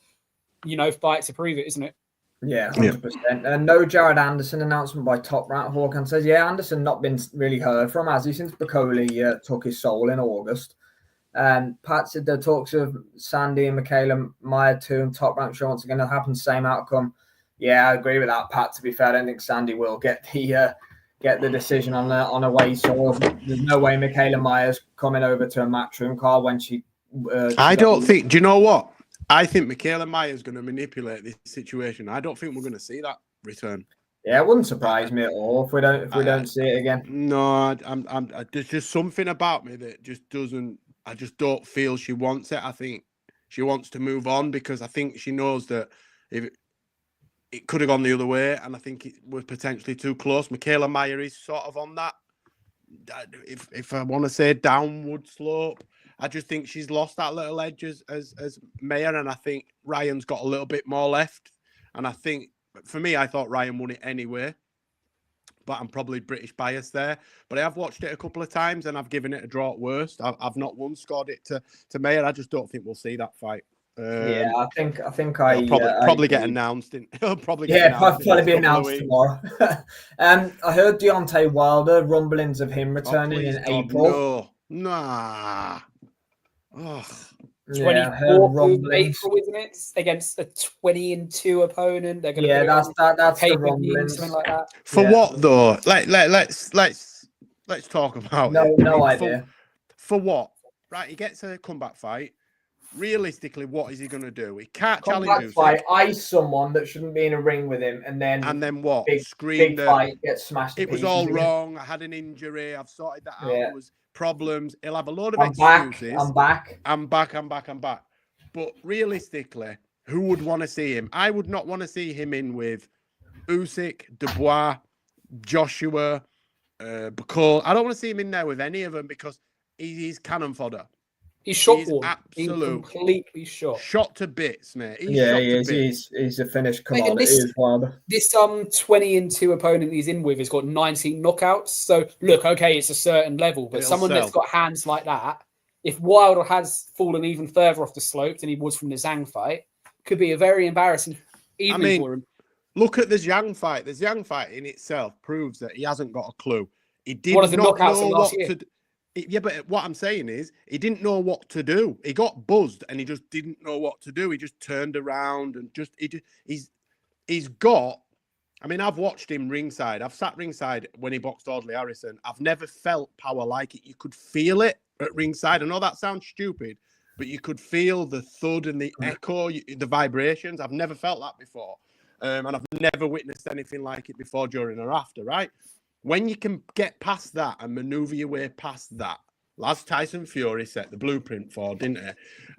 [SPEAKER 3] fight to prove it, isn't it?
[SPEAKER 1] Yeah, 100%. No Jared Anderson announcement by Top Rank. Hawkins says, Anderson not been really heard from, has he, since Bacoli took his soul in August. Pat said the talks of Sandy and Michaela Meyer too, and Top Rank sure once again to happen, same outcome. Yeah, I agree with that, Pat. To be fair, I don't think Sandy will get the decision on a way. So there's no way Michaela Meyer's coming over to a matchroom call when she.
[SPEAKER 2] I don't think. Do you know what? I think Michaela Meyer's going to manipulate this situation. I don't think we're going to see that return.
[SPEAKER 1] Yeah, it wouldn't surprise me at all if we don't see it again.
[SPEAKER 2] No, there's just something about me that just doesn't. I just don't feel she wants it. I think she wants to move on, because I think she knows that if it could have gone the other way, and I think it was potentially too close. Michaela Meyer is sort of on that, if I want to say, downward slope. I just think she's lost that little edge as Meyer, and I think Ryan's got a little bit more left. And I think, for me, I thought Ryan won it anyway, but I'm probably British biased there. But I have watched it a couple of times, and I've given it a draw at worst. I've not once scored it to Meyer. I just don't think we'll see that fight.
[SPEAKER 1] I think
[SPEAKER 2] probably get announced. It'll probably
[SPEAKER 1] be announced tomorrow. I heard Deontay Wilder rumblings of him returning in April.
[SPEAKER 2] Nah. Oh.
[SPEAKER 3] 24th of April, isn't it? Against a 20-2 opponent. They're going to
[SPEAKER 1] that's the rumblings.
[SPEAKER 3] Something like that.
[SPEAKER 2] For what though? Let's talk about it.
[SPEAKER 1] No idea.
[SPEAKER 2] For what? Right, he gets a comeback fight. Realistically, what is he going to do? He can't challenge
[SPEAKER 1] fight, ice someone that shouldn't be in a ring with him, and then
[SPEAKER 2] what?
[SPEAKER 1] Big fight, gets smashed.
[SPEAKER 2] It was all wrong. I had an injury. I've sorted that out. There was problems. He'll have a load of excuses.
[SPEAKER 1] I'm back.
[SPEAKER 2] But realistically, who would want to see him? I would not want to see him in with Usyk, Dubois, Joshua, Bacall. I don't want to see him in there with any of them, because he's cannon fodder.
[SPEAKER 3] He's shot
[SPEAKER 2] He's
[SPEAKER 3] one.
[SPEAKER 2] absolute
[SPEAKER 3] He's completely shot.
[SPEAKER 2] Shot to bits, mate. He's
[SPEAKER 1] Yeah,
[SPEAKER 2] shot
[SPEAKER 1] he
[SPEAKER 2] to
[SPEAKER 1] is.
[SPEAKER 2] bits.
[SPEAKER 1] He's a finished
[SPEAKER 3] Mate, and
[SPEAKER 1] commodity as well.
[SPEAKER 3] This 20-2 opponent he's in with has got 19 knockouts. So look, okay, it's a certain level, but someone that's got hands like that, if Wilder has fallen even further off the slope than he was from the Zhang fight, could be a very embarrassing evening for him.
[SPEAKER 2] Look at the Zhang fight. The Zhang fight in itself proves that he hasn't got a clue. He did
[SPEAKER 3] One of the
[SPEAKER 2] not
[SPEAKER 3] knockouts
[SPEAKER 2] know
[SPEAKER 3] of
[SPEAKER 2] what
[SPEAKER 3] last year.
[SPEAKER 2] to do. Yeah, but what I'm saying is he didn't know what to do. He got buzzed and he just didn't know what to do. He just turned around and he's got. I mean, I've watched him ringside. I've sat ringside when he boxed Audley Harrison. I've never felt power like it. You could feel it at ringside. I know that sounds stupid, but you could feel the thud and the echo, the vibrations. I've never felt that before. And I've never witnessed anything like it before, during, or after, right? When you can get past that and maneuver your way past that, as Tyson Fury set the blueprint for, didn't he?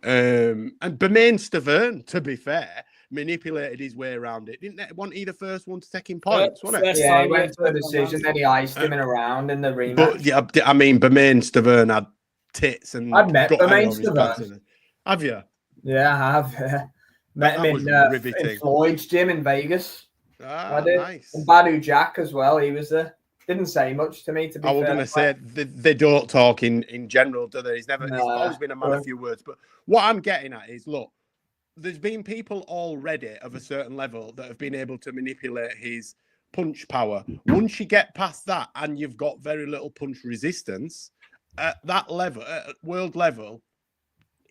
[SPEAKER 2] And Bermain Stavern, to be fair, manipulated his way around it. Didn't they want either first one to second points, wasn't it?
[SPEAKER 1] Yeah, he went for a decision, then he iced him in a round in the rematch.
[SPEAKER 2] But yeah, I mean, Bermain Stavern had tits and
[SPEAKER 1] I've met Bermain Stavern.
[SPEAKER 2] Have you?
[SPEAKER 1] Yeah, I have. Met him in Floyd's gym in Vegas.
[SPEAKER 2] Ah, nice.
[SPEAKER 1] And Badu Jack as well. He was there. Didn't say much to me, to be fair.
[SPEAKER 2] I was going to say, they don't talk in general, do they? He's always been a man of few words. But what I'm getting at is, look, there's been people already of a certain level that have been able to manipulate his punch power. Once you get past that and you've got very little punch resistance, at that level, at world level,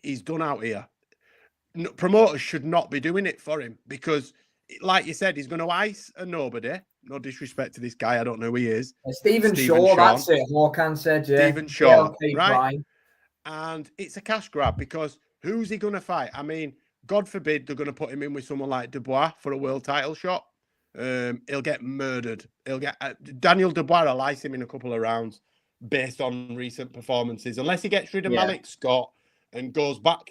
[SPEAKER 2] he's done out here. Promoters should not be doing it for him because, like you said, he's going to ice a nobody. No disrespect to this guy. I don't know who he is.
[SPEAKER 1] Stephen Shaw, that's it. Hawkan said, yeah.
[SPEAKER 2] Stephen Shaw, right? And it's a cash grab because who's he going to fight? I mean, God forbid they're going to put him in with someone like Dubois for a world title shot. He'll get murdered. He'll get Daniel Dubois will ice him in a couple of rounds based on recent performances. Unless he gets rid of Malik Scott and goes back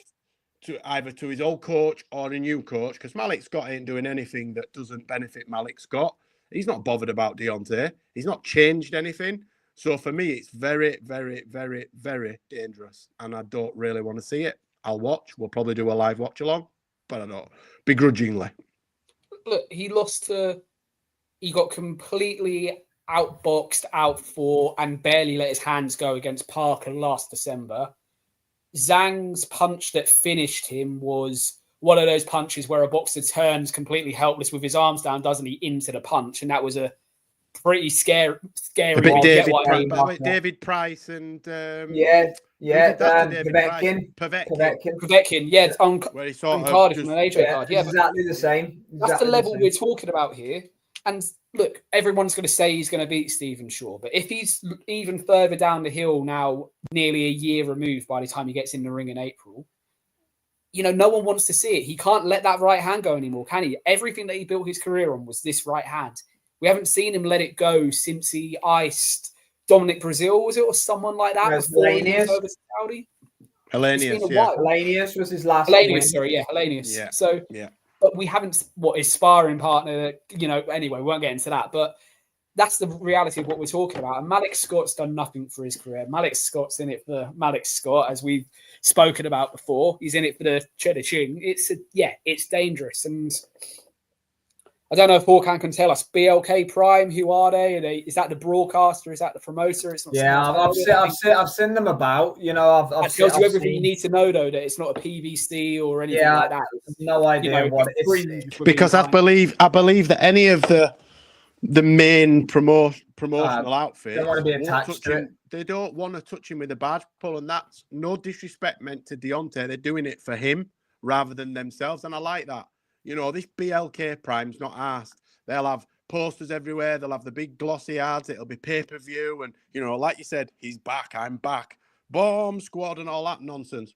[SPEAKER 2] to either to his old coach or a new coach, because Malik Scott ain't doing anything that doesn't benefit Malik Scott. He's not bothered about Deontay. He's not changed anything. So for me, it's very, very, very, very dangerous. And I don't really want to see it. I'll watch. We'll probably do a live watch along, but I don't begrudgingly.
[SPEAKER 3] Look, he got completely outboxed, outfought, and barely let his hands go against Parker last December. Zhang's punch that finished him was one of those punches where a boxer turns completely helpless with his arms down, doesn't he, into the punch. And that was a pretty scary
[SPEAKER 2] a bit David Price and
[SPEAKER 1] Povetkin, yeah, on
[SPEAKER 3] Cardiff from an AJ card. Yeah,
[SPEAKER 1] exactly the same.
[SPEAKER 3] That's the level we're talking about here. And look, everyone's going to say he's going to beat Stephen Shaw, but if he's even further down the hill now, nearly a year removed by the time he gets in the ring in April, you know, no one wants to see it. He can't let that right hand go anymore, can he? Everything that he built his career on was this right hand. We haven't seen him let it go since he iced Dominic Brazil, was it, or someone like that? Before he was over to Saudi?
[SPEAKER 1] Hellenius was his last
[SPEAKER 3] Hellenius, Hellenius. Yeah. So, but we haven't, his sparring partner, you know, anyway, we won't get into that, but that's the reality of what we're talking about. And Malik Scott's done nothing for his career. Malik Scott's in it for Malik Scott, as we've spoken about before. He's in it for the cheddar ching. It's dangerous. And I don't know if Hawkan can tell us. BLK Prime, who are they? Is that the broadcaster? Is that the promoter? It's not.
[SPEAKER 1] I've seen them about. You know,
[SPEAKER 3] that tells you everything you need to know, though. That it's not a PVC or anything like that.
[SPEAKER 1] No idea what it is.
[SPEAKER 2] Because I believe that any of the main promotional outfits
[SPEAKER 1] don't want to be attached to it.
[SPEAKER 2] They don't want to touch him with a badge pull, and that's no disrespect meant to Deontay. They're doing it for him rather than themselves, and I like that. You know, this BLK Prime's not asked. They'll have posters everywhere. They'll have the big glossy ads. It'll be pay-per-view. And, you know, like you said, he's back, I'm back. Bomb squad and all that nonsense.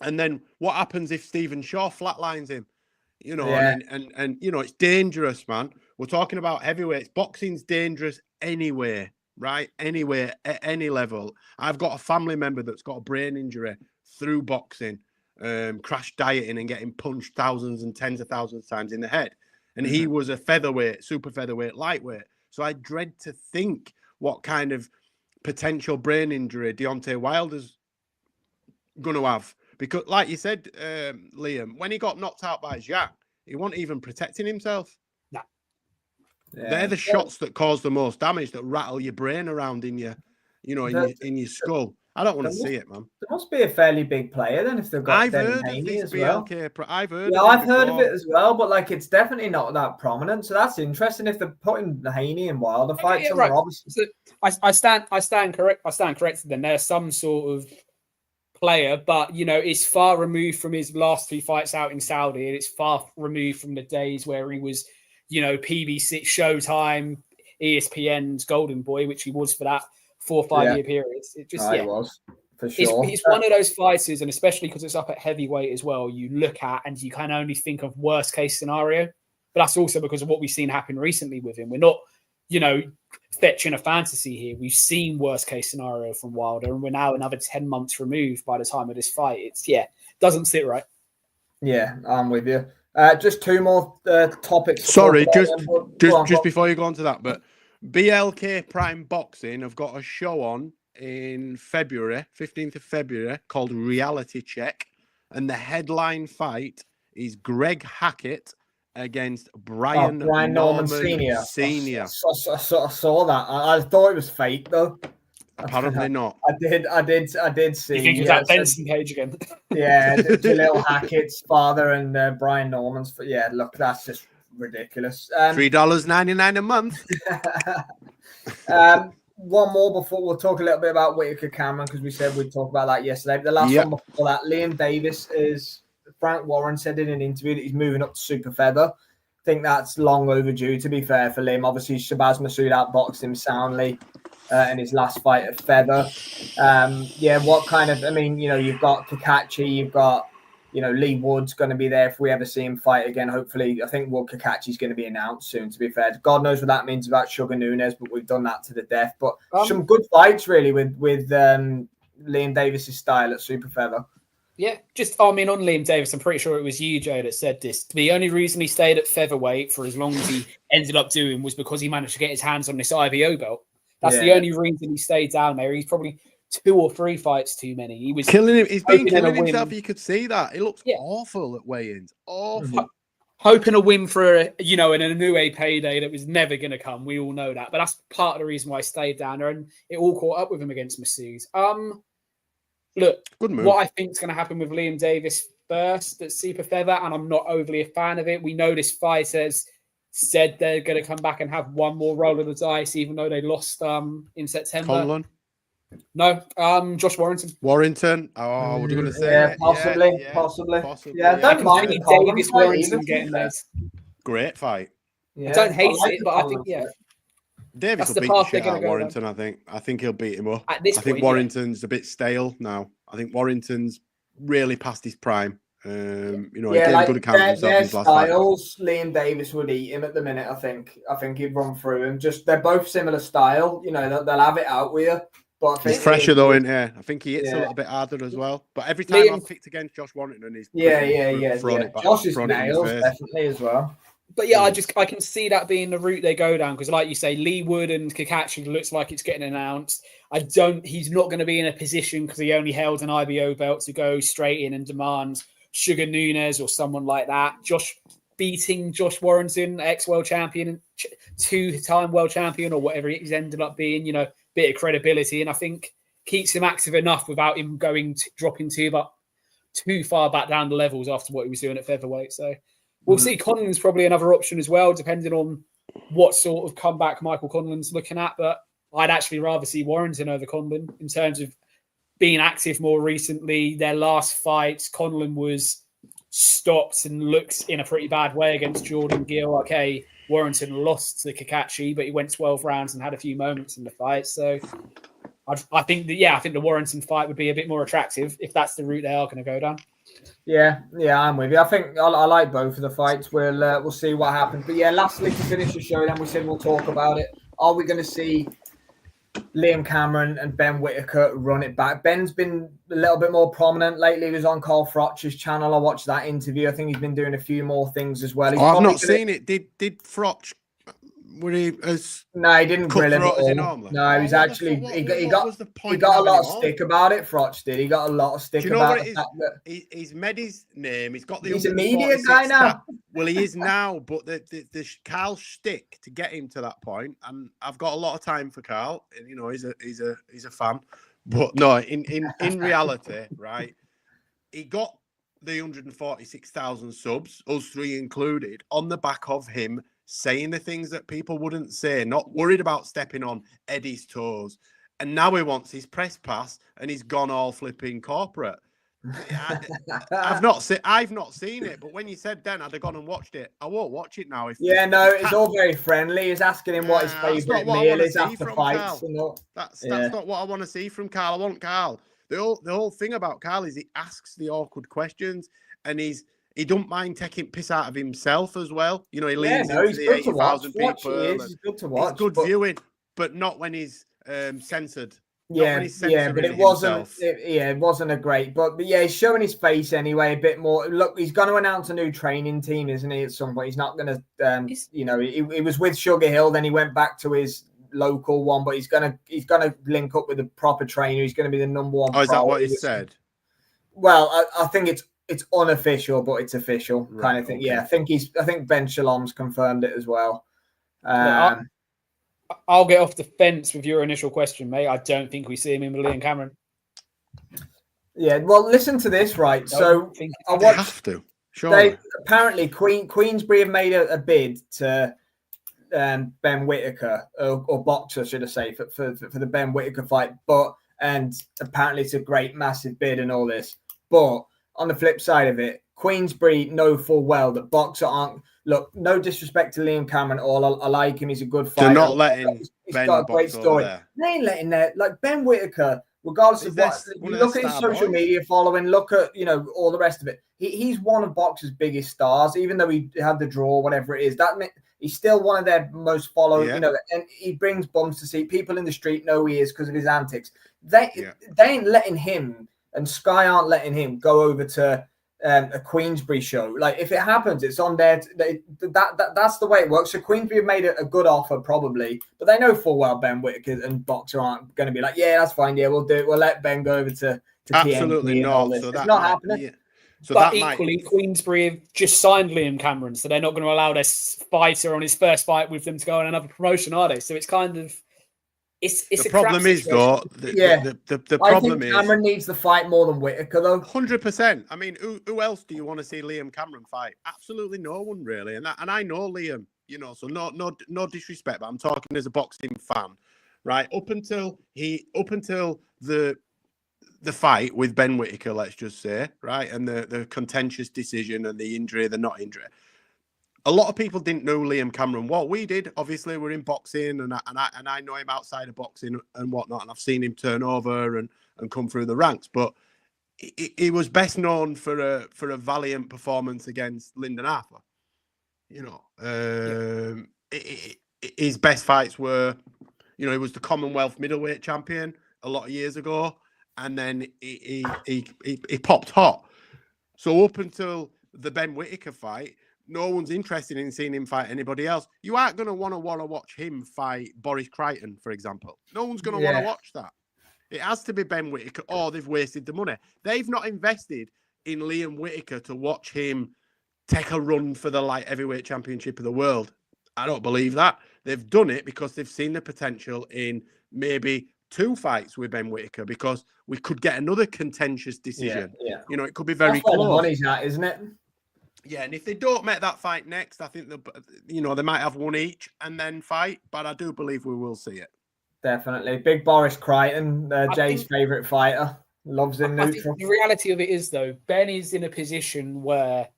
[SPEAKER 2] And then what happens if Stephen Shaw flatlines him? You know, and you know, it's dangerous, man. We're talking about heavyweights. Boxing's dangerous anyway, right? Anywhere, at any level. I've got a family member that's got a brain injury through boxing. Crash dieting and getting punched thousands and tens of thousands of times in the head. And he was a featherweight, super featherweight, lightweight. So I dread to think what kind of potential brain injury Deontay Wilder's going to have. Because, like you said, Liam, when he got knocked out by Jack, he wasn't even protecting himself.
[SPEAKER 3] No.
[SPEAKER 1] Yeah.
[SPEAKER 2] They're the shots that cause the most damage, that rattle your brain around in your, in your skull. I don't want to see it, man.
[SPEAKER 1] There must be a fairly big player then if they've got
[SPEAKER 2] I've heard of this BLK. I've heard of it
[SPEAKER 1] as well, but it's definitely not that prominent. So that's interesting if they're putting Haney and Wilder fights on.
[SPEAKER 3] Right.
[SPEAKER 1] Obviously.
[SPEAKER 3] So I stand corrected. Then there's some sort of player, but it's far removed from his last 2 fights out in Saudi, and it's far removed from the days where he was, PB6, Showtime, ESPN's golden boy, which he was for that 4 or 5 year period. It just
[SPEAKER 1] It was for sure.
[SPEAKER 3] He's one of those fighters, and especially because it's up at heavyweight as well, you look at and you can only think of worst case scenario. But that's also because of what we've seen happen recently with him. We're not, fetching a fantasy here. We've seen worst case scenario from Wilder, and we're now another 10 months removed by the time of this fight. It's doesn't sit right.
[SPEAKER 1] Yeah, I'm with you. Just 2 more topics.
[SPEAKER 2] Sorry, just before you go on to that, but BLK Prime Boxing have got a show on in February, 15th of February, called Reality Check, and the headline fight is Greg Hackett against Brian Norman Senior.
[SPEAKER 1] I saw that. I thought it was fake though.
[SPEAKER 2] Apparently not.
[SPEAKER 1] I did see.
[SPEAKER 3] You think it's that Benson cage again?
[SPEAKER 1] Yeah, Jalil Hackett's father and Brian Norman's. Yeah, look, that's just ridiculous.
[SPEAKER 2] $3.99 a month.
[SPEAKER 1] One more before we'll talk a little bit about Whittaker Cameron, because we said we'd talk about that yesterday. But the last one before that, Liam Davis is. Frank Warren said in an interview that he's moving up to super feather. I think that's long overdue, to be fair, for Liam. Obviously, Shabazz Massoud outboxed him soundly in his last fight at feather. What kind of, you've got Kakachi, you've got, Lee Wood's going to be there if we ever see him fight again. Hopefully, I think Kakachi's going to be announced soon, to be fair. God knows what that means about Sugar Nunes, but we've done that to the death. But some good fights, really, with Liam Davis's style at super feather.
[SPEAKER 3] Yeah, on Liam Davis, I'm pretty sure it was you, Joe, that said this. The only reason he stayed at featherweight for as long as he ended up doing was because he managed to get his hands on this IBO belt. That's the only reason he stayed down there. He's probably 2 or 3 fights too many. He was
[SPEAKER 2] killing him. He's been killing himself. You could see that. It looks awful at weigh-ins. Awful.
[SPEAKER 3] Hoping a win for an Inoue payday that was never going to come. We all know that. But that's part of the reason why he stayed down there, and it all caught up with him against Massoud. Look, what I think is going to happen with Liam Davis first at super feather, and I'm not overly a fan of it. We know this fighters said they're going to come back and have one more roll of the dice, even though they lost in September.
[SPEAKER 2] Conlon?
[SPEAKER 3] No, Josh Warrington.
[SPEAKER 2] Warrington? Oh, what are you going to say?
[SPEAKER 1] Yeah, possibly. Yeah, I don't mind
[SPEAKER 3] Davis Warrington getting this.
[SPEAKER 2] Great fight.
[SPEAKER 3] Yeah. I don't hate it, but I think,
[SPEAKER 2] Davis will beat the shit out of Warrington, I think. I think he'll beat him up. I think Warrington's a bit stale now. I think Warrington's really past his prime. He gave a good account of himself in his last fight.
[SPEAKER 1] Liam Davis would eat him at the minute, I think. I think he'd run through him. They're both similar style. They'll have it out with you. But
[SPEAKER 2] he's fresher though, isn't he? I think he hits a little bit harder as well. But every time I've picked against Josh Warrington, he's thrown it back.
[SPEAKER 1] Josh's nails definitely as well.
[SPEAKER 3] But I can see that being the route they go down, because like you say, Lee Wood and Kakachi looks like it's getting announced. He's not going to be in a position, because he only held an IBO belt, to go straight in and demand Sugar Nunes or someone like that. Beating Josh Warrington, ex-world champion, 2-time world champion, or whatever he's ended up being, bit of credibility. And I think keeps him active enough without him dropping too far back down the levels after what he was doing at featherweight. So we'll see. Conlon's probably another option as well, depending on what sort of comeback Michael Conlon's looking at. But I'd actually rather see Warrington over Conlon in terms of being active more recently. Their last fight, Conlon was stopped and looked in a pretty bad way against Jordan Gill. Okay, Warrington lost to Kakachi, but he went 12 rounds and had a few moments in the fight. So I think the Warrington fight would be a bit more attractive if that's the route they are going to go down.
[SPEAKER 1] Yeah, I'm with you. I think I like both of the fights. We'll see what happens. But lastly, to finish the show, then we said we'll talk about it. Are we going to see Liam Cameron and Ben Whittaker run it back? Ben's been a little bit more prominent lately. He was on Carl Froch's channel. I watched that interview. I think he's been doing a few more things as well.
[SPEAKER 2] I've not seen it. Did Froch were he as
[SPEAKER 1] No, he didn't grill him at
[SPEAKER 2] cutthroat as he
[SPEAKER 1] all.
[SPEAKER 2] normally?
[SPEAKER 1] No, he was actually
[SPEAKER 2] What was the point?
[SPEAKER 1] He got a lot of stick about it. Froch did. He got a lot of stick about the fact that
[SPEAKER 2] he's made his name. He's got the
[SPEAKER 1] he's a media guy now.
[SPEAKER 2] Well, he is now, but the Carl shtick to get him to that point, and I've got a lot of time for Carl. And, you know, he's a fan, but no, in reality, right? He got the 146,000 subs, us three included, on the back of him saying the things that people wouldn't say, not worried about stepping on Eddie's toes. And now he wants his press pass and he's gone all flipping corporate. I've not seen it, but when you said then I'd have gone and watched it. I won't watch it now.
[SPEAKER 1] It's all very friendly. He's asking him what his favourite meal is after fights.
[SPEAKER 2] That's not what I want to see from Carl. I want Carl. The whole thing about Carl is he asks the awkward questions, and he don't mind taking piss out of himself as well. You know, he leans into the 80,000 people.
[SPEAKER 1] He's good to watch.
[SPEAKER 2] It's good viewing, but not when he's censored.
[SPEAKER 1] But it wasn't a great. But he's showing his face anyway a bit more. Look, he's going to announce a new training team, isn't he? At some point, he's not going to. He was with Sugar Hill, then he went back to his local one, but he's gonna link up with a proper trainer. He's going to be the number one.
[SPEAKER 2] Oh, is that what he said?
[SPEAKER 1] Well, I think it's unofficial, but it's official kind of thing. Okay. Yeah, I think Ben Shalom's confirmed it as well.
[SPEAKER 3] I'll get off the fence with your initial question, mate. I don't think we see him in with Liam Cameron.
[SPEAKER 1] Yeah, well, listen to this, right? I
[SPEAKER 2] have to. Sure.
[SPEAKER 1] Apparently, Queensbury have made a bid to Ben Whittaker, or Boxer, should I say, for the Ben Whittaker fight. And apparently it's a great, massive bid and all this. But on the flip side of it, Queensbury know full well that Boxer aren't. Look, no disrespect to Liam Cameron at all. I like him. He's a good fighter.
[SPEAKER 2] They're not letting
[SPEAKER 1] he's
[SPEAKER 2] Ben
[SPEAKER 1] got a great story.
[SPEAKER 2] There.
[SPEAKER 1] They ain't letting that. Like Ben Whittaker, regardless of what, you look at his social media following, look at, all the rest of it. He's one of boxer's biggest stars, even though he had the draw, whatever it is. He's still one of their most followed, and he brings bums to see. People in the street know who he is because of his antics. They ain't letting him, and Sky aren't letting him go over to a Queensbury show. Like, if it happens, it's on there. That's the way it works. So Queensbury have made a good offer, probably, but they know full well Ben Whittaker and Boxer aren't going to be like, yeah, that's fine. Yeah, we'll do it. We'll let Ben go over to
[SPEAKER 2] absolutely
[SPEAKER 1] TNT
[SPEAKER 2] not. So
[SPEAKER 1] it's not happening.
[SPEAKER 2] Yeah. So
[SPEAKER 3] but equally, Queensbury have just signed Liam Cameron, so they're not going to allow their fighter on his first fight with them to go on another promotion, are they? So it's kind of it's
[SPEAKER 2] the problem is though. The problem is
[SPEAKER 1] Cameron needs the fight more than Whittaker, though.
[SPEAKER 2] 100%. I mean, who else do you want to see Liam Cameron fight? Absolutely no one, really. And I know Liam, so no disrespect, but I'm talking as a boxing fan, right? Up until the fight with Ben Whittaker, let's just say, right, and the contentious decision and the injury, the not injury. A lot of people didn't know Liam Cameron. What we did, obviously, we're in boxing, and I know him outside of boxing and whatnot, and I've seen him turn over and come through the ranks. But he was best known for a valiant performance against Lyndon Arthur. His best fights were, he was the Commonwealth middleweight champion a lot of years ago, and then he popped hot. So up until the Ben Whittaker fight, no one's interested in seeing him fight anybody else. You aren't going to want to watch him fight Boris Crichton, for example. No one's going to want to watch that. It has to be Ben Whittaker, or they've wasted the money. They've not invested in Liam Whittaker to watch him take a run for the light heavyweight championship of the world. I don't believe that. They've done it because they've seen the potential in maybe 2 fights with Ben Whittaker, because we could get another contentious decision. Yeah. It could be very close.
[SPEAKER 1] That's where the money's at, isn't it?
[SPEAKER 2] Yeah, and if they don't make that fight next, I think they might have one each and then fight. But I do believe we will see it.
[SPEAKER 1] Definitely, big Boris Crichton, Jay's favourite fighter, loves him neutral.
[SPEAKER 3] The reality of it is, though, Ben is in a position where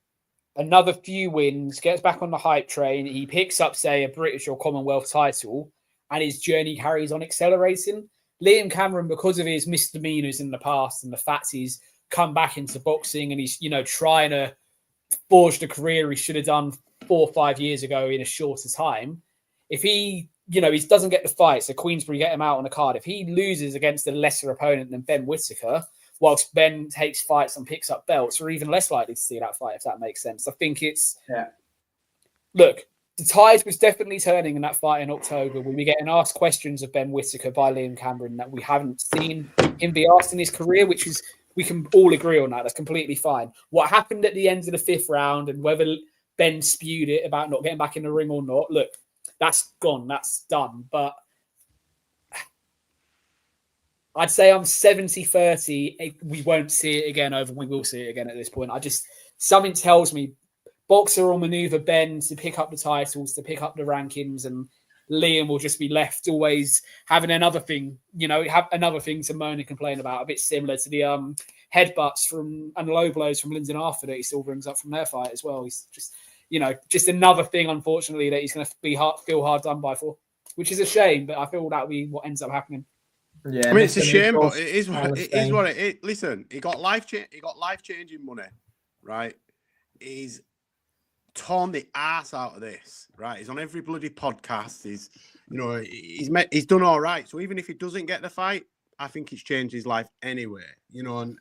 [SPEAKER 3] another few wins, gets back on the hype train, he picks up, say, a British or Commonwealth title, and his journey carries on accelerating. Liam Cameron, because of his misdemeanors in the past and the fact he's come back into boxing and he's trying to forged a career he should have done 4 or 5 years ago in a shorter time. If he, he doesn't get the fight, so Queensbury get him out on the card. If he loses against a lesser opponent than Ben Whittaker, whilst Ben takes fights and picks up belts, we're even less likely to see that fight, if that makes sense. I think it's...
[SPEAKER 1] Yeah.
[SPEAKER 3] Look, the tide was definitely turning in that fight in October. We were getting asked questions of Ben Whittaker by Liam Cameron that we haven't seen him be asked in his career, which is, we can all agree on that. That's completely fine. What happened at the end of the 5th round and whether Ben spewed it about not getting back in the ring or not, look, that's gone. That's done. But I'd say I'm 70-30. We won't see it again over. We will see it again at this point. Something tells me Boxer will maneuver Ben to pick up the titles, to pick up the rankings, and Liam will just be left always having another thing, have another thing to moan and complain about, a bit similar to the headbutts and low blows from Lyndon Arthur that he still brings up from their fight as well. He's just another thing, unfortunately, that he's going to feel hard done by for, which is a shame, but I feel that'll be what ends up happening.
[SPEAKER 1] Yeah,
[SPEAKER 2] I mean, it's a shame, but it is what it is. Listen, he got life-changing money, right? He's torn the ass out of this, right? He's on every bloody podcast. He's done all right. So even if he doesn't get the fight, I think it's changed his life anyway. And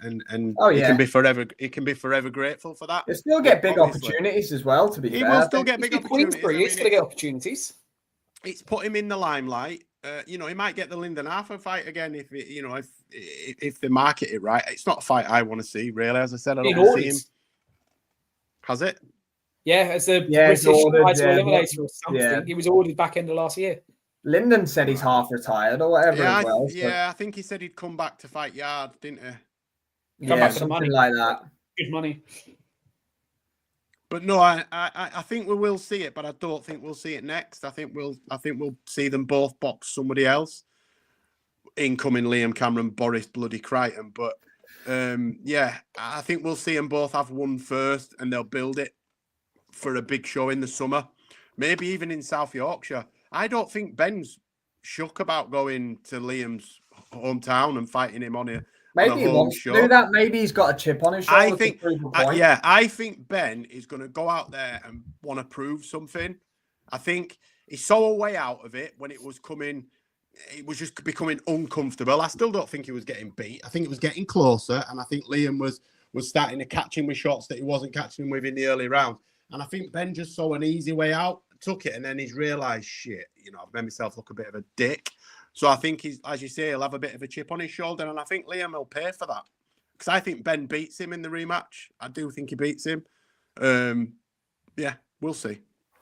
[SPEAKER 2] he can be forever grateful for that.
[SPEAKER 1] He'll still get big opportunities as well. To be fair,
[SPEAKER 2] he will still get big opportunities.
[SPEAKER 3] He's going to get opportunities.
[SPEAKER 2] It's put him in the limelight. He might get the Lyndon Arthur fight again if they market it right. It's not a fight I want to see, really. As I said, I don't want to see him. Has it?
[SPEAKER 3] Yeah, as a British title eliminator or something. Yeah. He was ordered back end of last year.
[SPEAKER 1] Lyndon said he's half retired or whatever as well.
[SPEAKER 2] I think he said he'd come back to fight Yard, didn't he?
[SPEAKER 3] Come back for
[SPEAKER 1] something
[SPEAKER 3] money.
[SPEAKER 1] Like that.
[SPEAKER 3] Good money.
[SPEAKER 2] But no, I think we will see it, but I don't think we'll see it next. I think we'll see them both box somebody else. Incoming Liam Cameron, Boris bloody Crichton. But I think we'll see them both have one first, and they'll build it for a big show in the summer, maybe even in South Yorkshire. I don't think Ben's shook about going to Liam's hometown and fighting him on
[SPEAKER 1] Maybe he wants to do that. Maybe he's got a chip on his shoulder.
[SPEAKER 2] I think Ben is going to go out there and want to prove something. I think he saw a way out of it when it was coming. It was just becoming uncomfortable. I still don't think he was getting beat. I think it was getting closer, and I think Liam was starting to catch him with shots that he wasn't catching him with in the early rounds. And I think Ben just saw an easy way out, took it, and then he's realised, shit, I've made myself look a bit of a dick. So I think as you say, he'll have a bit of a chip on his shoulder, and I think Liam will pay for that. Because I think Ben beats him in the rematch. I do think he beats him. We'll see.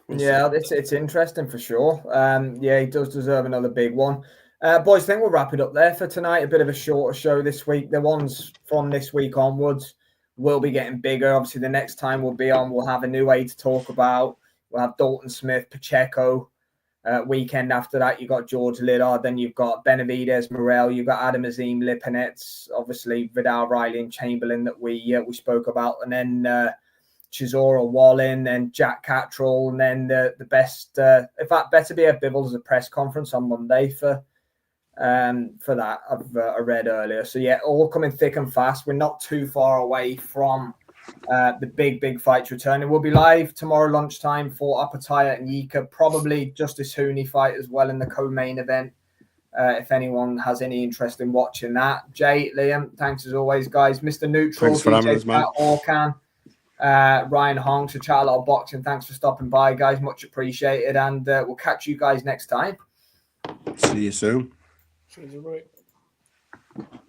[SPEAKER 1] It's interesting for sure. He does deserve another big one. Boys, I think we'll wrap it up there for tonight. A bit of a shorter show this week. The ones from this week onwards will be getting bigger. Obviously, the next time we'll be on, we'll have a new A to talk about. We'll have Dalton Smith, Pacheco. Weekend after that, you've got George Liddard. Then you've got Benavidez, Morel. You've got Adam Azim, Lipinets. Obviously, Vidal, Riley, and Chamberlain that we spoke about. And then Chisora, Wallin, and Jack Cattrall. And then the best, in fact, better be a Bivels' a press conference on Monday for that. I read earlier. So, all coming thick and fast. We're not too far away from the big fights returning. We'll be live tomorrow lunchtime for Apataya and Yika, probably Justice Hooney fight as well in the co-main event. If anyone has any interest in watching that. Jay, Liam, thanks as always, guys. Mr. Neutral,
[SPEAKER 2] thanks for having us, man.
[SPEAKER 1] Orkan, Ryan Hong, to Chat a Lot of Boxing. Thanks for stopping by, guys. Much appreciated, and we'll catch you guys next time.
[SPEAKER 2] See you soon.
[SPEAKER 3] Cheers, right.